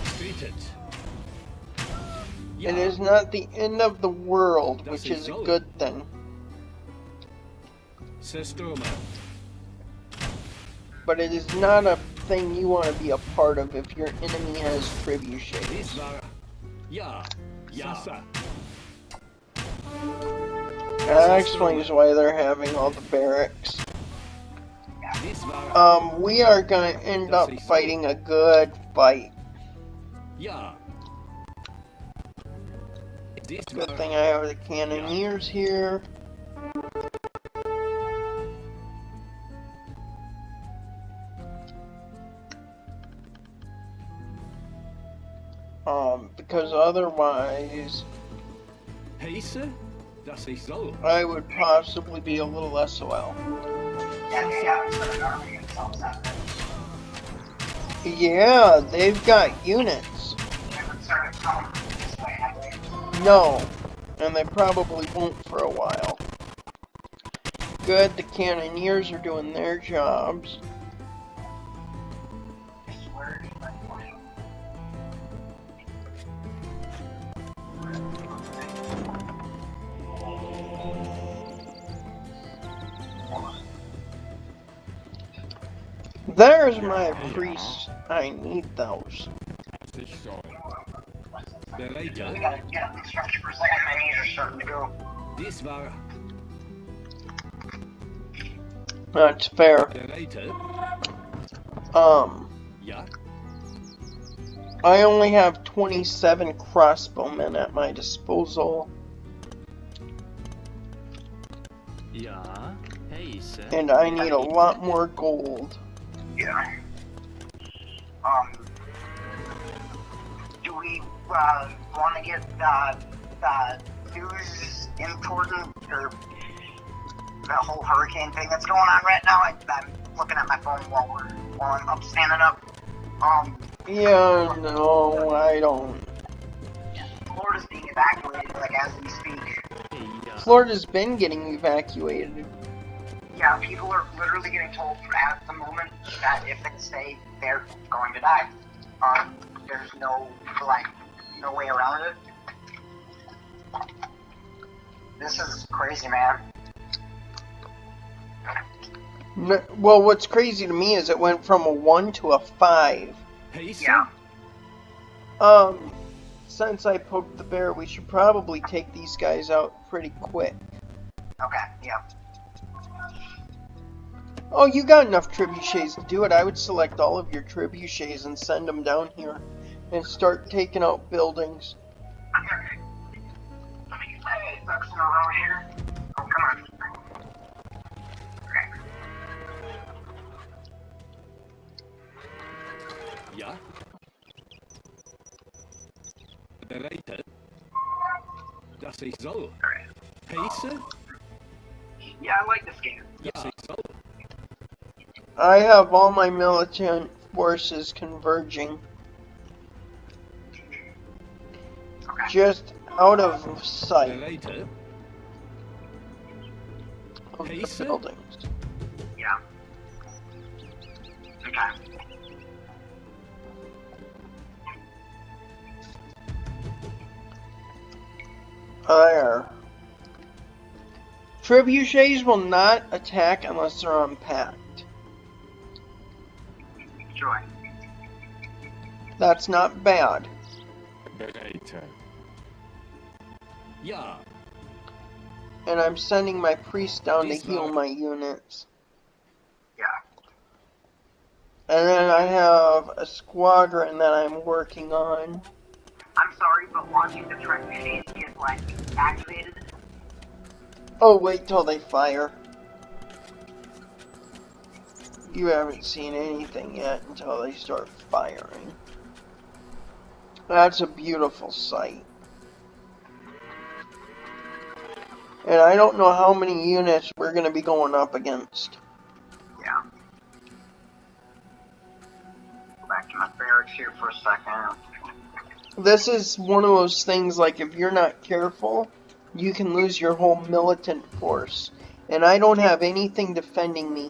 Streetet. It is not the end of the world, which is a good thing. Systeme. But it is not a thing you want to be a part of if your enemy has Dies trebuchets. war. Ja. Ja. Sasa. That explains why they're having all the barracks. Dies war. We are gonna end up fighting a good fight. Ja. Dies Good war. thing I have the cannoneers here. Because otherwise, Heiße, dass ich soll. I would possibly be a little SOL. Yeah, they have an army themselves out there. Yeah, they've got units. They haven't started coming this way, have they? No, and they probably won't for a while. Good, the cannoneers are doing their jobs. Where is my point? There's my priests. I need those. Ich soll. Bereit. We gotta get up construction for a second. My knees are starting to go. Dies war. That's fair. Bereit. Ja. I only have 27 crossbowmen at my disposal. Ja. Hey. Heisse. And I need a lot more gold. Yeah. Do we want to get the news important or the whole hurricane thing that's going on right now? I'm looking at my phone while I'm standing up. Yeah, no, I don't. Florida's being evacuated like as we speak. Ja. Florida's been getting evacuated. Yeah, people are literally getting told at the moment that if they stay, they're going to die. There's no way around it. This is crazy, man. Well, what's crazy to me is it went from a 1 to a 5. Heisse. Yeah. Since I poked the bear, we should probably take these guys out pretty quick. Okay, yeah. Oh, you got enough trebuchets to do it. I would select all of your trebuchets and send them down here and start taking out buildings. Let me get my ducks in a row here. Oh, come on. Okay. Ja. Bereite, dass ich soll. Heisse, Yeah, I like this game. dass ich soll. I have all my militant forces converging. Okay. Just out of sight Bereite, of the Pace it? buildings. Yeah. Okay. There. Trebuchets will not attack unless they're unpacked. Joy. That's not bad. Bereite. ja. And I'm sending my priest down to These heal are- my units. Yeah. And then I have a squadron that I'm working on. I'm sorry, but watching the Trek machines get, like, activated. Oh, wait till they fire. You haven't seen anything yet until they start firing. That's a beautiful sight. And I don't know how many units we're going to be going up against. Yeah. Go back to my barracks here for a second. This is one of those things, like, if you're not careful, you can lose your whole militant force. And I don't have anything defending me.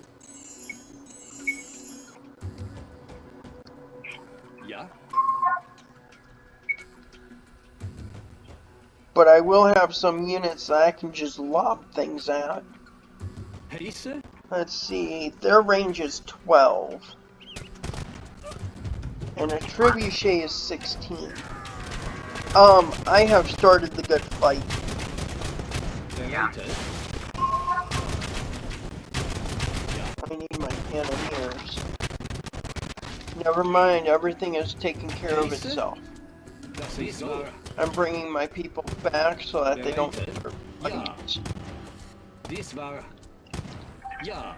Ja. But I will have some units that I can just lob things at. Heisse, Let's see, their range is 12. And a trebuchet is 16. I have started the good fight. bereite, I need my cannoneers. Never mind, everything is taken care of itself. dass ich soll. I'm bringing my people back so that they don't fight. Dies war. Ja.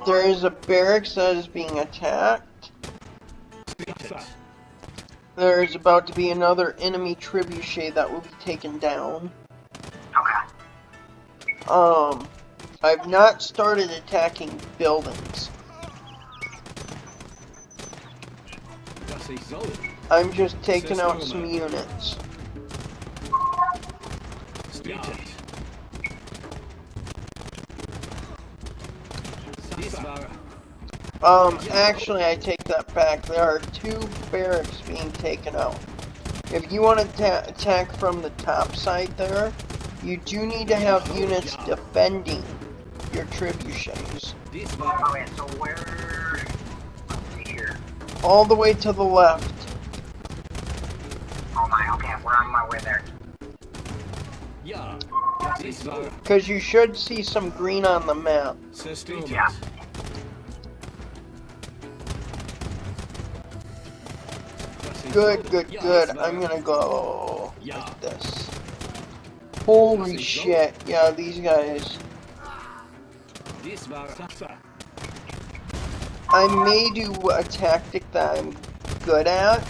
There is a barracks that is being attacked. Bitte. There is about to be another enemy trebuchet that will be taken down. Okay. I've not started attacking buildings. Dass ich soll. I'm just taking out some units. Bitte. Dies war. Actually, I take that back. There are 2 barracks being taken out. If you want to attack from the top side there, you do need to have units defending your trebuchets. Dies war. Oh, wait, so where... Let's see here. All the way to the left. Oh my, okay, we're on my way there. Ja. Dies war. Because you should see some green on the map. Zerstört. Yeah. Good, good, good. I'm gonna go Yeah. like this. Holy shit. Yeah, these guys. This war Sasa. I may do a tactic that I'm good at,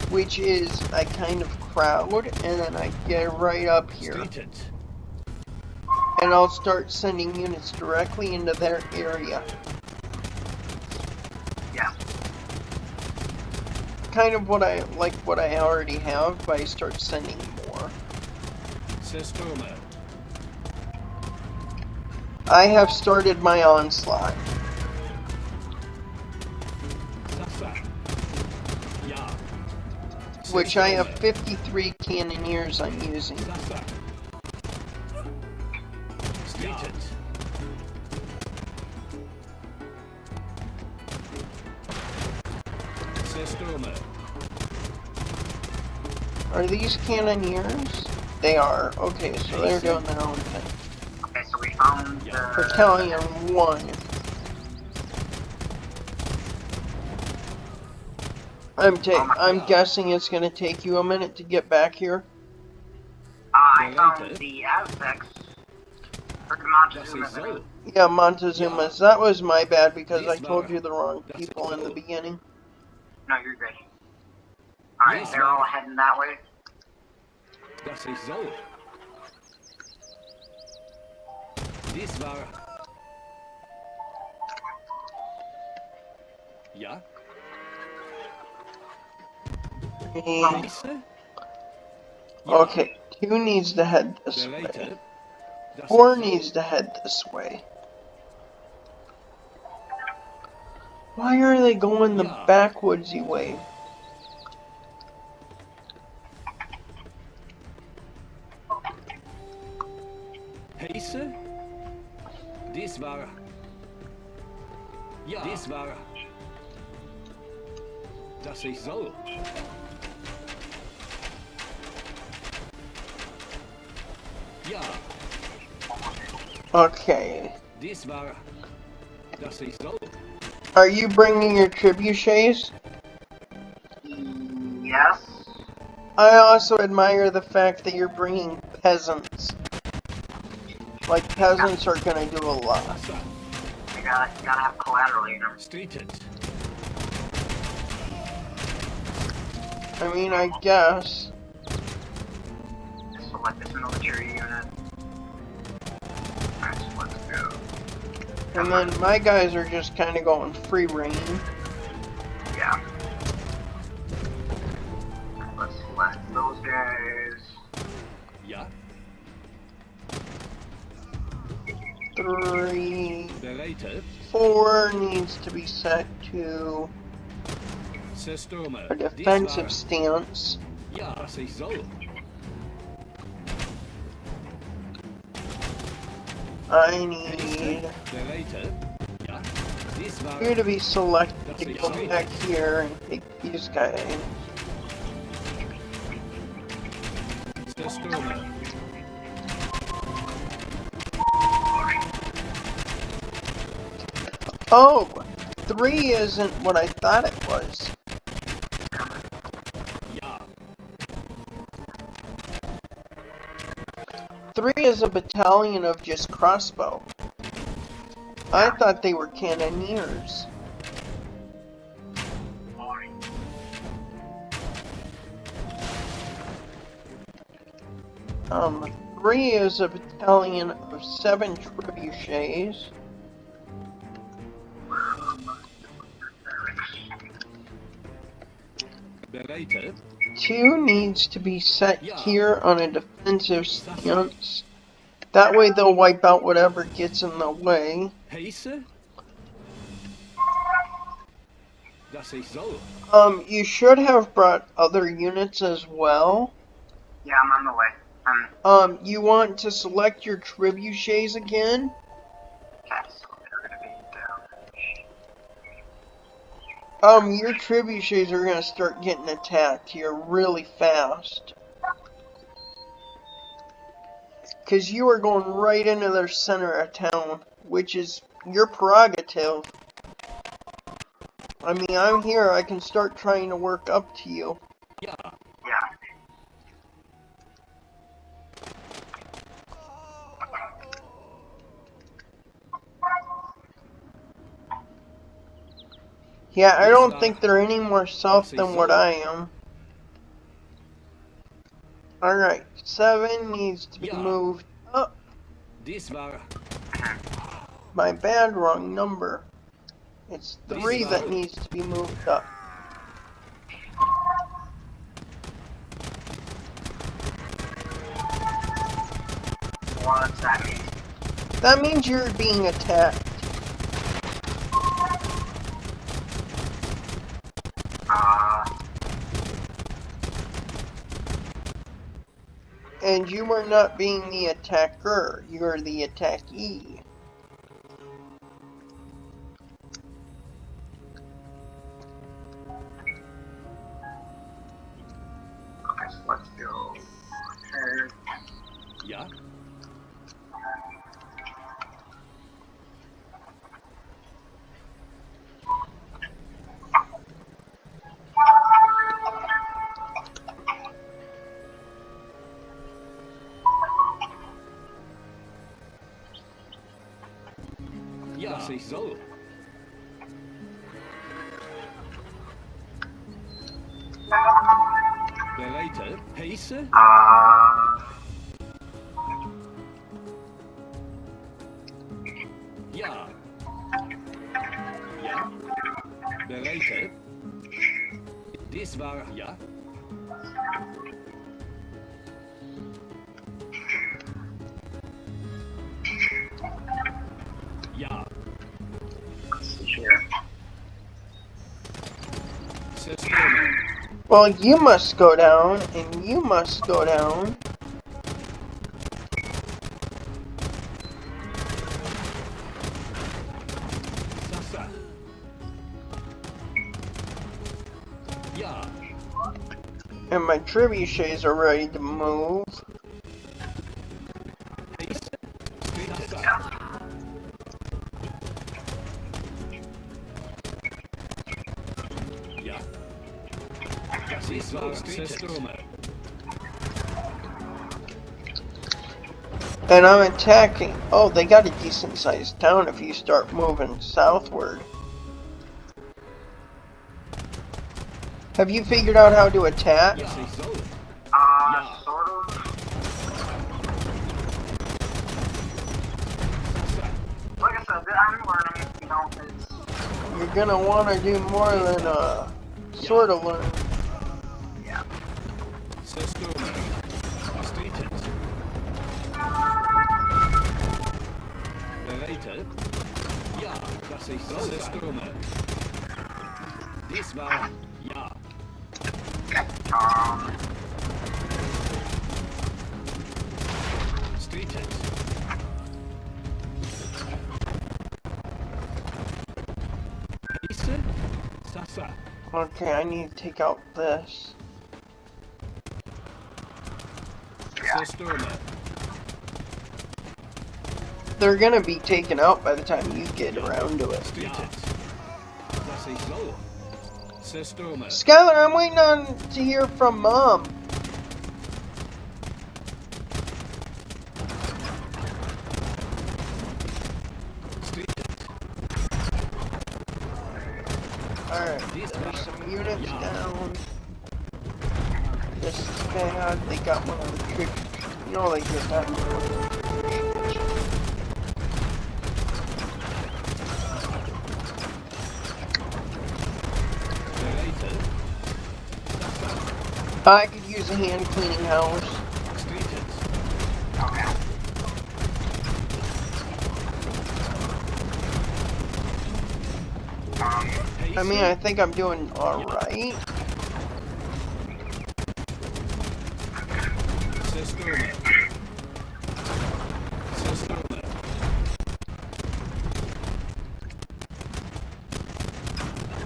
which is I kind of crowd and then I get right up here. Streeted. And I'll start sending units directly into their area. Yeah. Kind of what I already have, but I start sending more. Systoma. I have started my onslaught, Sasa. Ja. which I have 53 cannoneers I'm using. Sasa. Streeted. Systoma. Are these cannoneers? They are. Okay, so they're doing their own thing. Okay, so we found the... Battalion 1. I'm guessing it's gonna take you a minute to get back here. I found the Aztecs. Or the Montezumas, I mean. Yeah, Montezuma's. That was my bad because I told you the wrong people in the beginning. No, you're good. Alright, they're all heading that way. Das ist so. Dies war... Ja. And, Diese? okay, 2 needs to head this way. Bereitet. Das 4 ist so. needs to head this way. Why are they going the backwoodsy way? Heiße? Dies war... Ja. Dies war... Das ich soll. Ja. Okay. Dies war... Das ich soll. Are you bringing your trebuchets? Yes. I also admire the fact that you're bringing peasants. Like, peasants are gonna do a lot. Sasa. You gotta have collateral, you know. Streeted. I mean, I guess. Select this military unit. Alright, so let's go. And then my guys are just kind of going free reign. Yeah. Let's select those guys. Ja. 3, Bereitet. 4 needs to be set to Systoma. a defensive stance. Ja, das ich soll. I need Bereitet. Ja. Dies war... you to be selected to go back here and take these guys. Systoma. Oh, 3 isn't what I thought it was. Ja. 3 is a battalion of just crossbow. I thought they were cannoneers. Um, 3 is a battalion of 7 trebuchets. Bereitet. 2 needs to be set here on a defensive stance. That way they'll wipe out whatever gets in the way. Heiße? Das ich soll. You should have brought other units as well. Yeah, I'm on the way. You want to select your trebuchets again? Okay, so they're gonna be down. Your trebuchets are gonna start getting attacked here really fast. Because you are going right into their center of town, which is your prerogative. I mean, I'm here, I can start trying to work up to you. Ja. Yeah. Yeah, I don't think they're any more south than what I am. Alright, 7 needs to be Yeah. moved up. This var... My bad, wrong number. It's 3 This that var... needs to be moved up. What's that mean? That means you're being attacked. And you are not being the attacker, you're the attackee. Okay, so let's go here. Yeah. Ja, das ich soll. Bereite, Pace? Ja. Ja. Bereite. Dies war... Ja. Ja. Here. System. Well, you must go down, and you must go down. Sasa. Ja. And my trebuchets are ready to move. Pace. Sasa. Ja. Das ist war System. And I'm attacking. Oh, they got a decent sized town if you start moving southward. Have you figured out how to attack? Das ich soll. Sort of. Like I said, I'm learning, you know, it's... You're gonna want to do more than sort of learn. Yeah. System. Stated. Bereite. Ja, das ich soll. System. Dies war... Ja. Stated. Pace. Sasa. Okay, I need to take out this. System. They're gonna be taken out by the time you get around to it. Stated. Das ich soll. System. Skylar, I'm waiting on to hear from Mom. Alright, there's some units down. This is bad. They got one of the tricks. No, they just have I could use a hand cleaning house. I mean, I think I'm doing alright.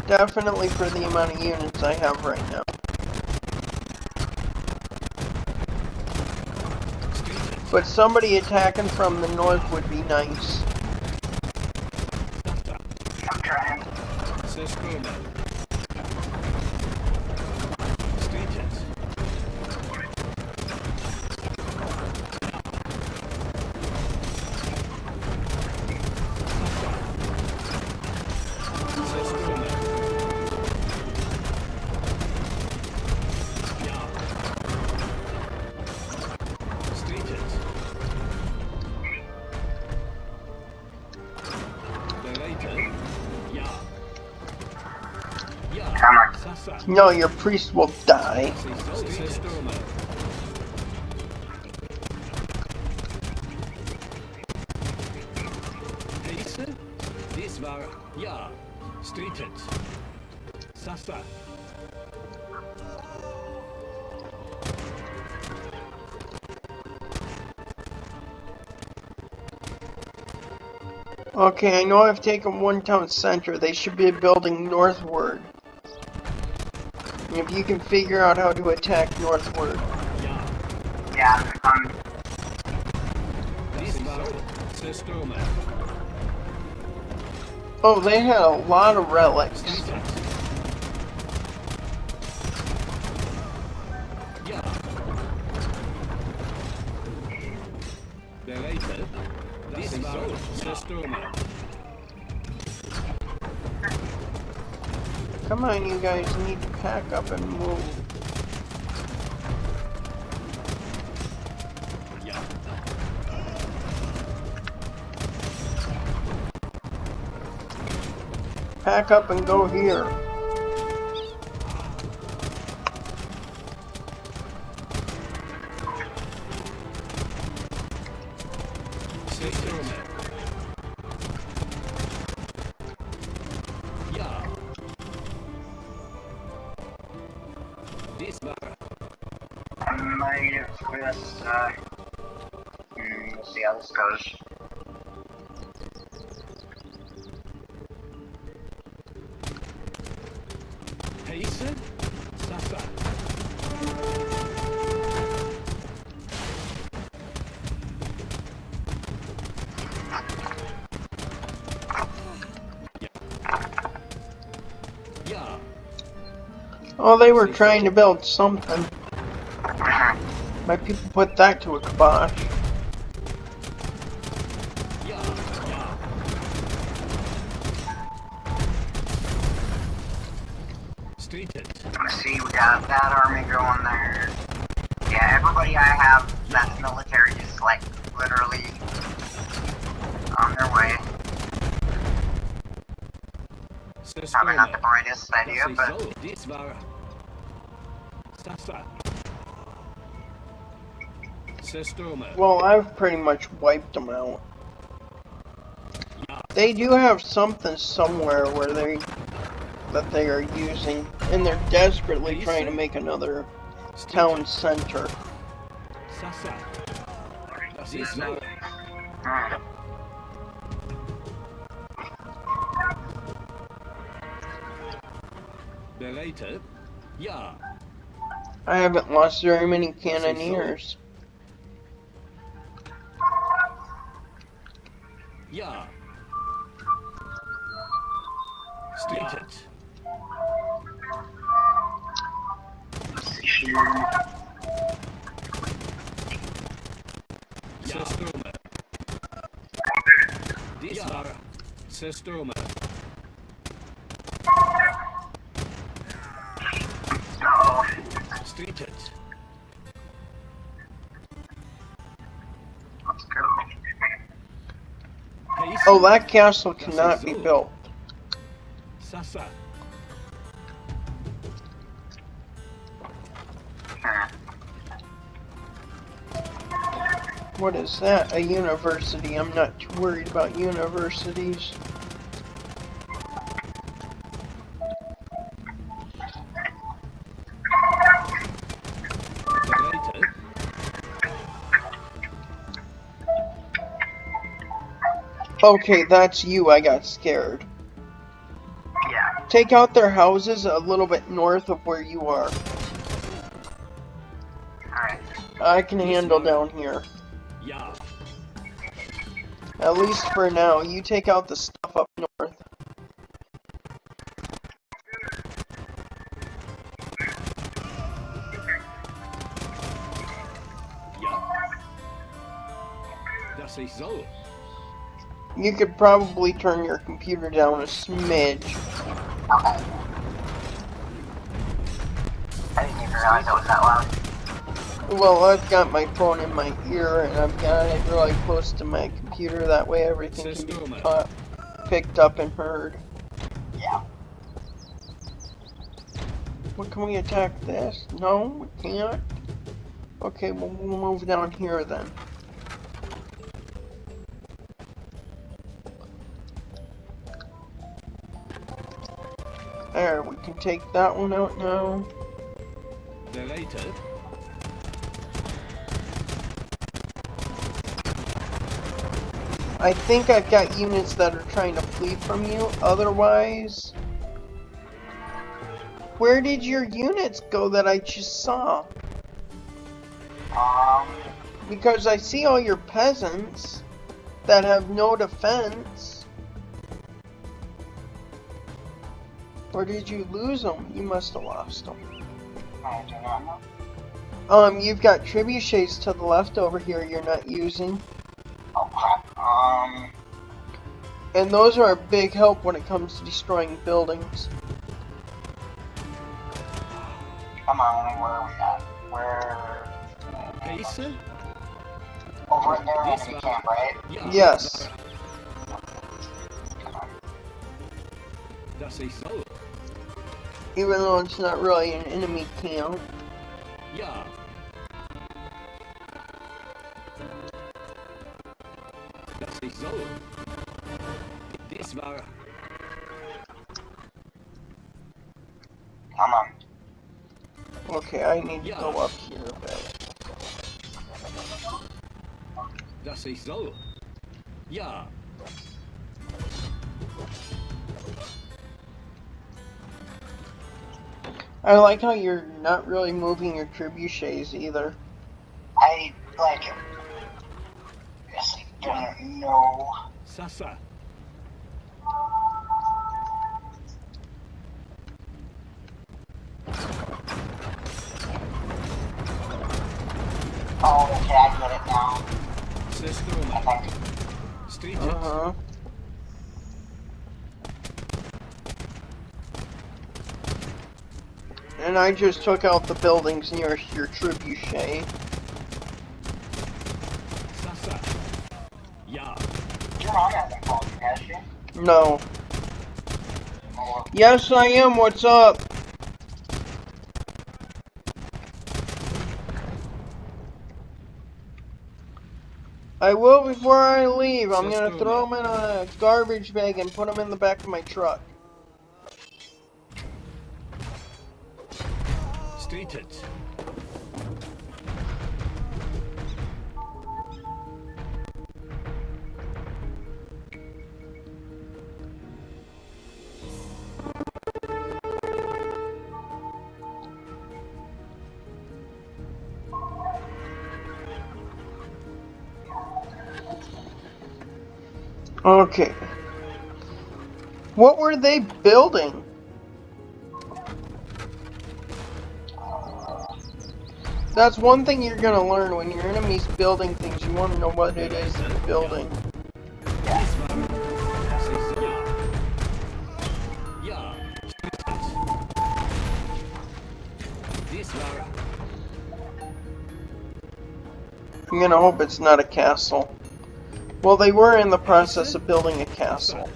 Definitely for the amount of units I have right now. But somebody attacking from the north would be nice. I'm trying. Come on. Sasa. No, your priest will die. Das ist so. Zerstörme. Heiße? Dies war... Ja. Streetet. Sasa. Okay, I know I've taken one town center. They should be building northward. And if you can figure out how to attack northward. Ja. Yeah, Dies war... Zerstörme. Oh, they had a lot of relics. Streetet. Ja. Bereite. Dies war... Zerstörme. Come on, you guys need to pack up and move. Ja. Pack up and go here. Zerstörme. Ja. Dies war... I might have this, we'll see how this goes. Heiße? Sasa. Ja. Oh, they were trying to build something. My people put that to a kibosh. Ja. Ja. Streetet. Let's see, we got that army going there. Yeah, everybody I have that's military is like literally on their way. Probably not the Zerstörme. brightest idea, Das ist but so. Dies war... Sasa. Zerstörme. Well, I've pretty much wiped them out. Ja. They do have something somewhere where they are using, and they're desperately trying to make another town center. Sasa. Das ist so. Bereite? Ja. I haven't lost very many cannoneers. Ja. Streetet. Zerstörme. Dies war... Zerstörme. oh, Streetet. let's go. Heiße? Oh, that castle cannot be built. Sasa. What is that? A university. I'm not too worried about universities. Bereite? Okay, that's you. I got scared. Yeah. Take out their houses a little bit north of where you are. Alright. I can handle down here. Ja. At least for now. You take out the stuff up north. Ja. Das ist so. You could probably turn your computer down a smidge. Okay. I didn't even realize it was that loud. Well, I've got my phone in my ear and I've got it really close to my computer. That way everything can be picked up and heard. Yeah. What, can we attack this? No, we can't. Okay, well, we'll move down here then. There, we can take that one out now. Deleted. I think I've got units that are trying to flee from you. Otherwise, where did your units go that I just saw? Because I see all your peasants that have no defense. Or did you lose them? You must have lost them. I do not know. You've got trebuchets to the left over here you're not using. Oh crap. And those are a big help when it comes to destroying buildings. Come on, where are we at? Where? Pace. Over in their This enemy one. camp, right? Ja. Yes. Das ist so. Even though it's not really an enemy camp. Ja. Das ist so. Das war. Come on. Okay, I need to go up here a bit. Das ist so. Ja. I like how you're not really moving your trebuchets either. I like it. Yes, I don't know. Sasa. Oh, okay, I get it now. System. I think. Street. Uh-huh. And I just took out the buildings near your trebuchet. Sasa. Ja. Your mom hasn't called you, has she? No. Oh, Yes, I am. What's up? I will before I leave. I'm gonna throw them in a garbage bag and put them in the back of my truck. Streeted. Okay. What were they building? That's one thing you're gonna learn when your enemy's building things. You want to know what it is they're building. Das war. Das ist so. Ja. Das war. I'm gonna hope it's not a castle. Well, they were in the process of building a castle.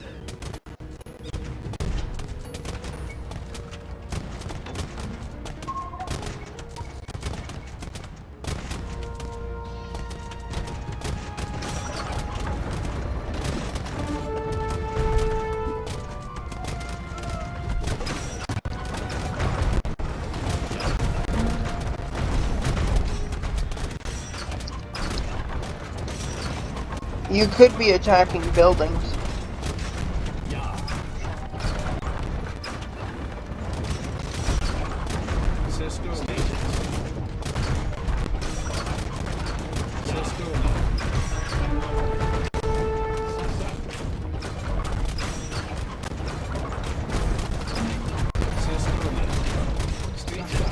You could be attacking buildings. Ja. System. System. Sasa. System. Streeted.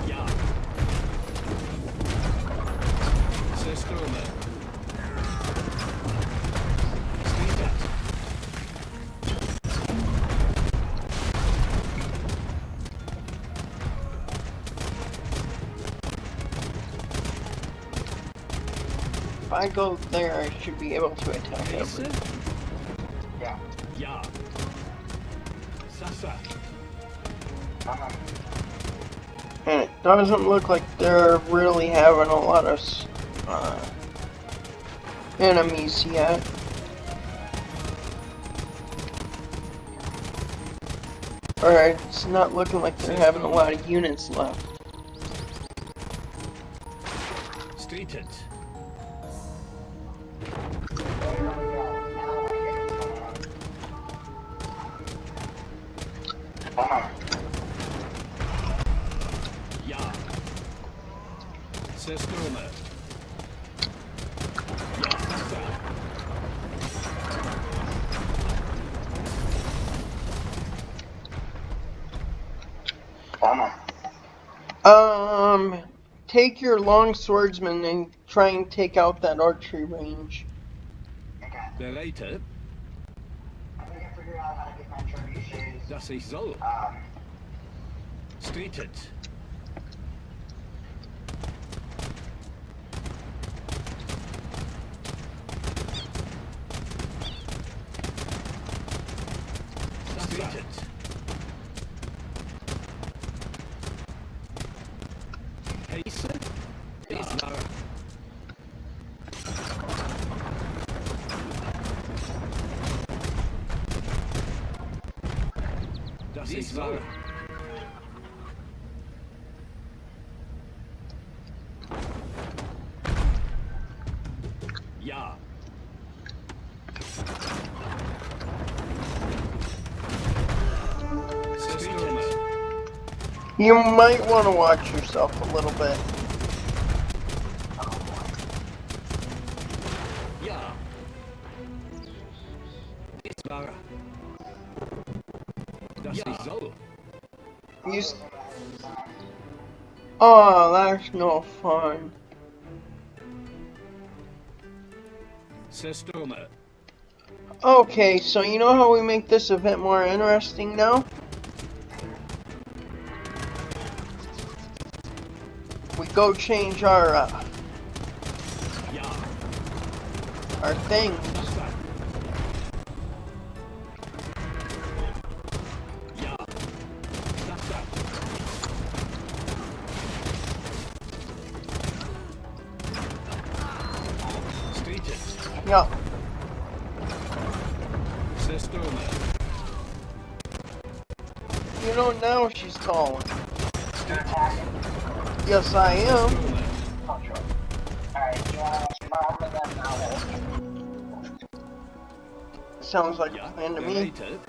Ja. System. Streeted. If I go there, I should be able to attack Pace. everything. Yeah. Ja. Sasa. And it doesn't look like they're really having a lot of enemies yet. Alright, it's not looking like they're having a lot of units left. Streeted. Ja. Systeme. Ja, Sasa. Take your long swordsman and try and take out that archery range. Bereite, I think I figured out how to get my trebuchets. dass ich soll. Streeted. Streeted. Heise. Ist wahr. Das ist wahr. Ja. Systeme. You might want to watch yourself a little bit. Ja. Ist wahr. Das ich soll. Oh, that's no fun. Systeme. Okay, so you know how we make this event more interesting now? We go change our Ja. things. Sasa. Ja. Sasa. Streeted. Yeah. Systeme. You know now she's calling. You're attacking? Yes, I am. Systeme. Oh, sure. Alright, you want to bomb and then I'll hold. Sounds like Ja. a plan to me. Bereite.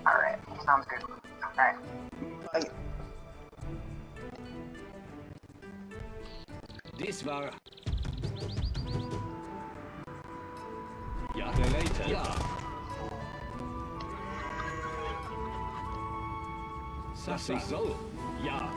Alright, sounds good. Alright. Bye. Dies war. Ja. Bereite. Ja. Das ich soll. Ja.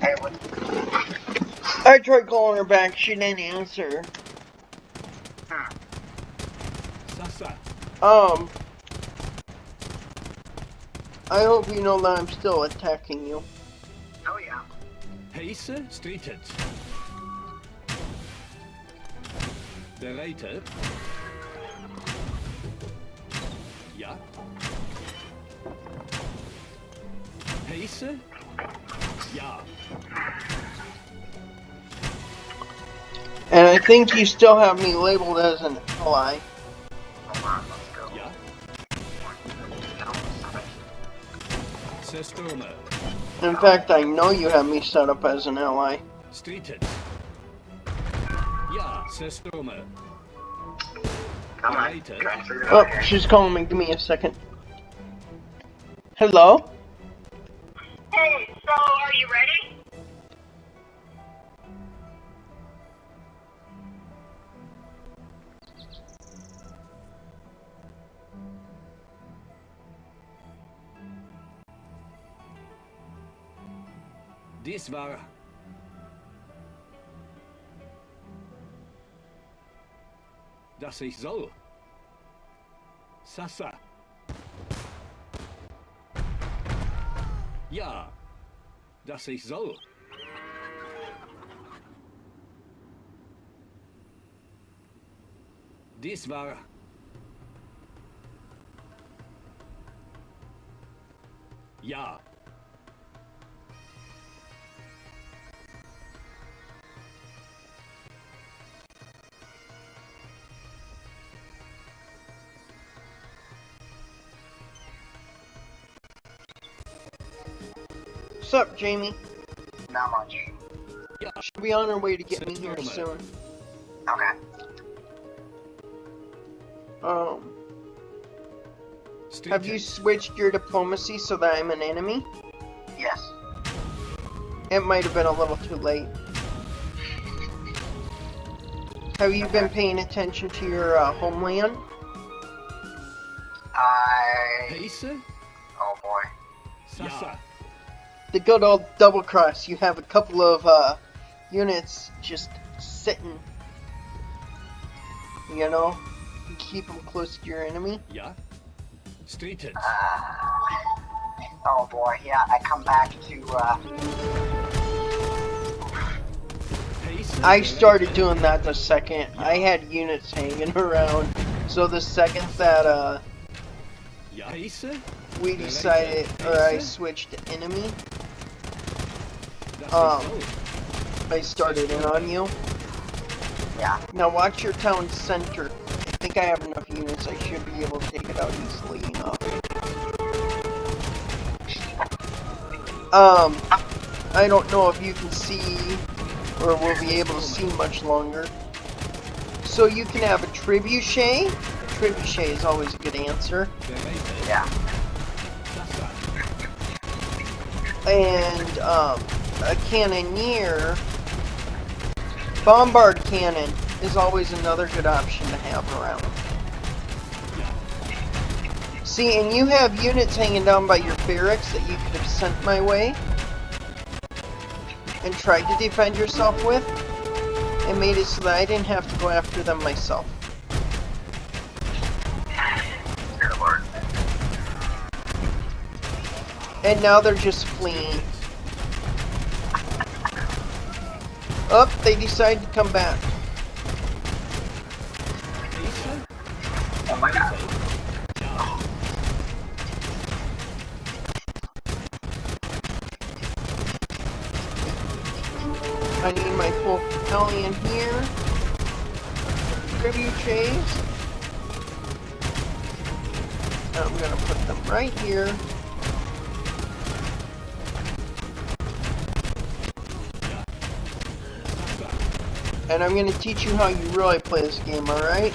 Hey, what? I tried calling her back, she didn't answer. Sasa. I hope you know that I'm still attacking you. Oh, yeah. Heise. Streeted. Bereite. Ja. Heise. Ja. And I think you still have me labeled as an ally. Hold on, let's go. Ja. System. In fact, I know you have me set up as an ally. Streeted. Ja, System. Come on. Later. Trying to figure it Oh, out here. she's calling me. Give me a second. Hello? Hey, so are you ready? Dies war... Dass ich soll. Sasa. Ja, dass ich soll. Dies war... Ja. What's up, Jamie? Not much. She'll be on her way to get me here soon. Okay. Have you switched your diplomacy so that I'm an enemy? Yes. It might have been a little too late. Have you been paying attention to your homeland? Pace? Oh boy. Sasa. The good old double cross. You have a couple of units just sitting. You know? You keep them close to your enemy. Ja. Streeted. Oh boy, yeah, I come back to, Pace? I started doing that the second I had units hanging around. So the second that Ja. Pace? we decided, or I switched to enemy, Dass ich Um, soll. I started in on you. yeah. Now watch your town center. I think I have enough units. I should be able to take it out easily enough. I don't know if you can see, or will be able to see much longer. So you can have a trebuchet. A trebuchet is always a good answer. Bereite. Yeah. Sasa. And a cannoneer. Bombard cannon is always another good option to have around. See, and you have units hanging down by your barracks that you could have sent my way and tried to defend yourself with, and made it so that I didn't have to go after them myself. Good lord. And now they're just fleeing. Oh, they decided to come back. Pace? Oh my god. I need my full battalion here. Trebuchets. I'm gonna put them right here. And I'm gonna teach you how you really play this game, alright?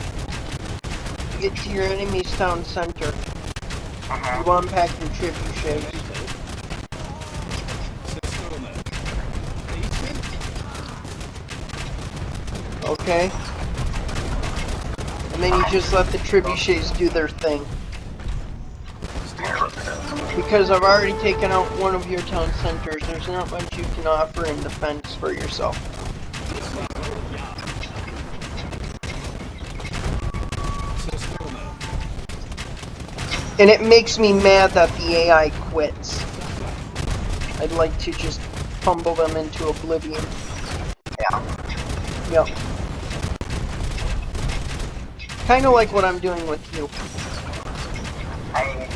Get to your enemy's town center. You unpack your trebuchets. System. Pace? Okay? And then you just let the trebuchets do their thing. Because I've already taken out one of your town centers, there's not much you can offer in defense for yourself. System. And it makes me mad that the AI quits. I'd like to just fumble them into oblivion. Yeah. Yep. Kinda like what I'm doing with you. I,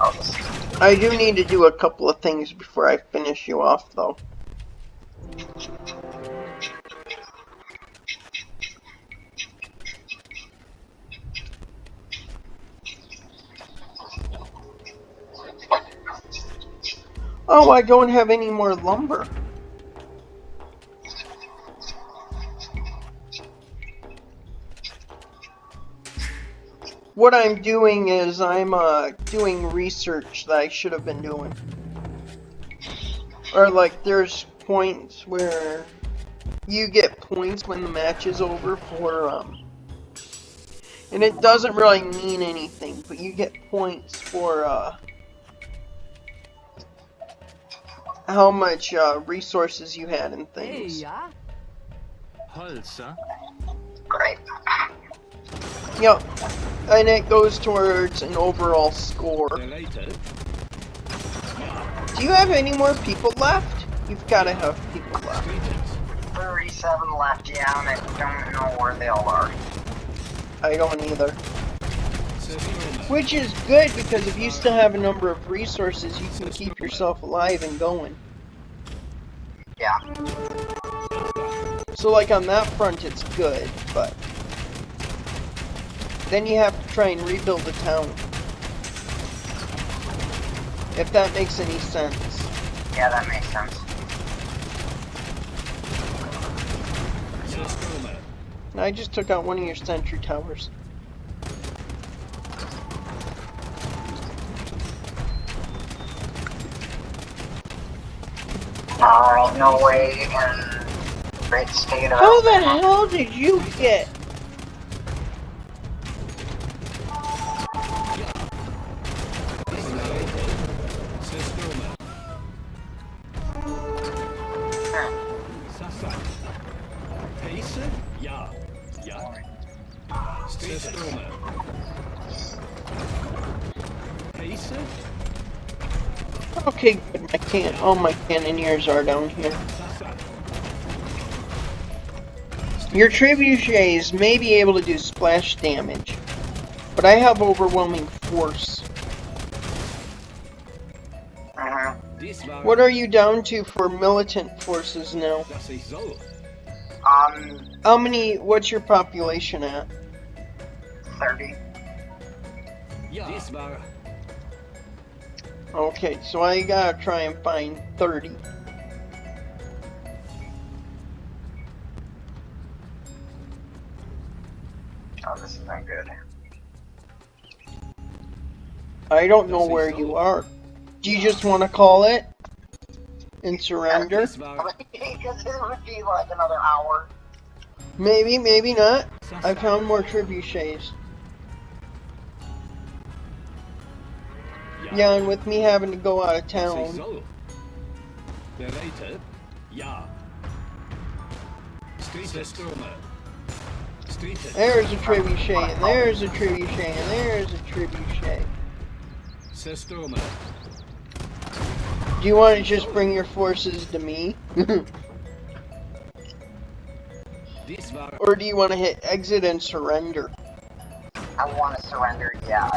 oh, this is, I do need to do a couple of things before I finish you off, though. Oh, I don't have any more lumber. What I'm doing is I'm doing research that I should have been doing. Or like there's points where you get points when the match is over for and it doesn't really mean anything, but you get points for how much resources you had and Hey, things. ja. Holz, huh? Great. Yep. And it goes towards an overall score. Later. Do you have any more people left? You've got to have people left. 37 left, yeah, and I don't know where they all are. I don't either. Which is good, because if you still have a number of resources, you can keep yourself alive and going. Yeah. So like on that front it's good, but then you have to try and rebuild the town. If that makes any sense. Yeah, that makes sense. I just took out one of your sentry towers. Alright, no way in great state of How the hell did you get? Okay, good. All my cannoneers are down here. Your trebuchets may be able to do splash damage, but I have overwhelming force. What are you down to for militant forces now? How many, what's your population at? 30. Okay, so I gotta try and find 30. Oh, this isn't good. I don't know where you are. Do you just want to call it and surrender? Because it would be like another hour. Maybe, maybe not. I found more trebuchets. Yeah, and with me having to go out of town. There's a trebuchet, and there's a trebuchet, and there's a trebuchet. Do you want to just bring your forces to me? Or do you want to hit exit and surrender? I want to surrender, yeah.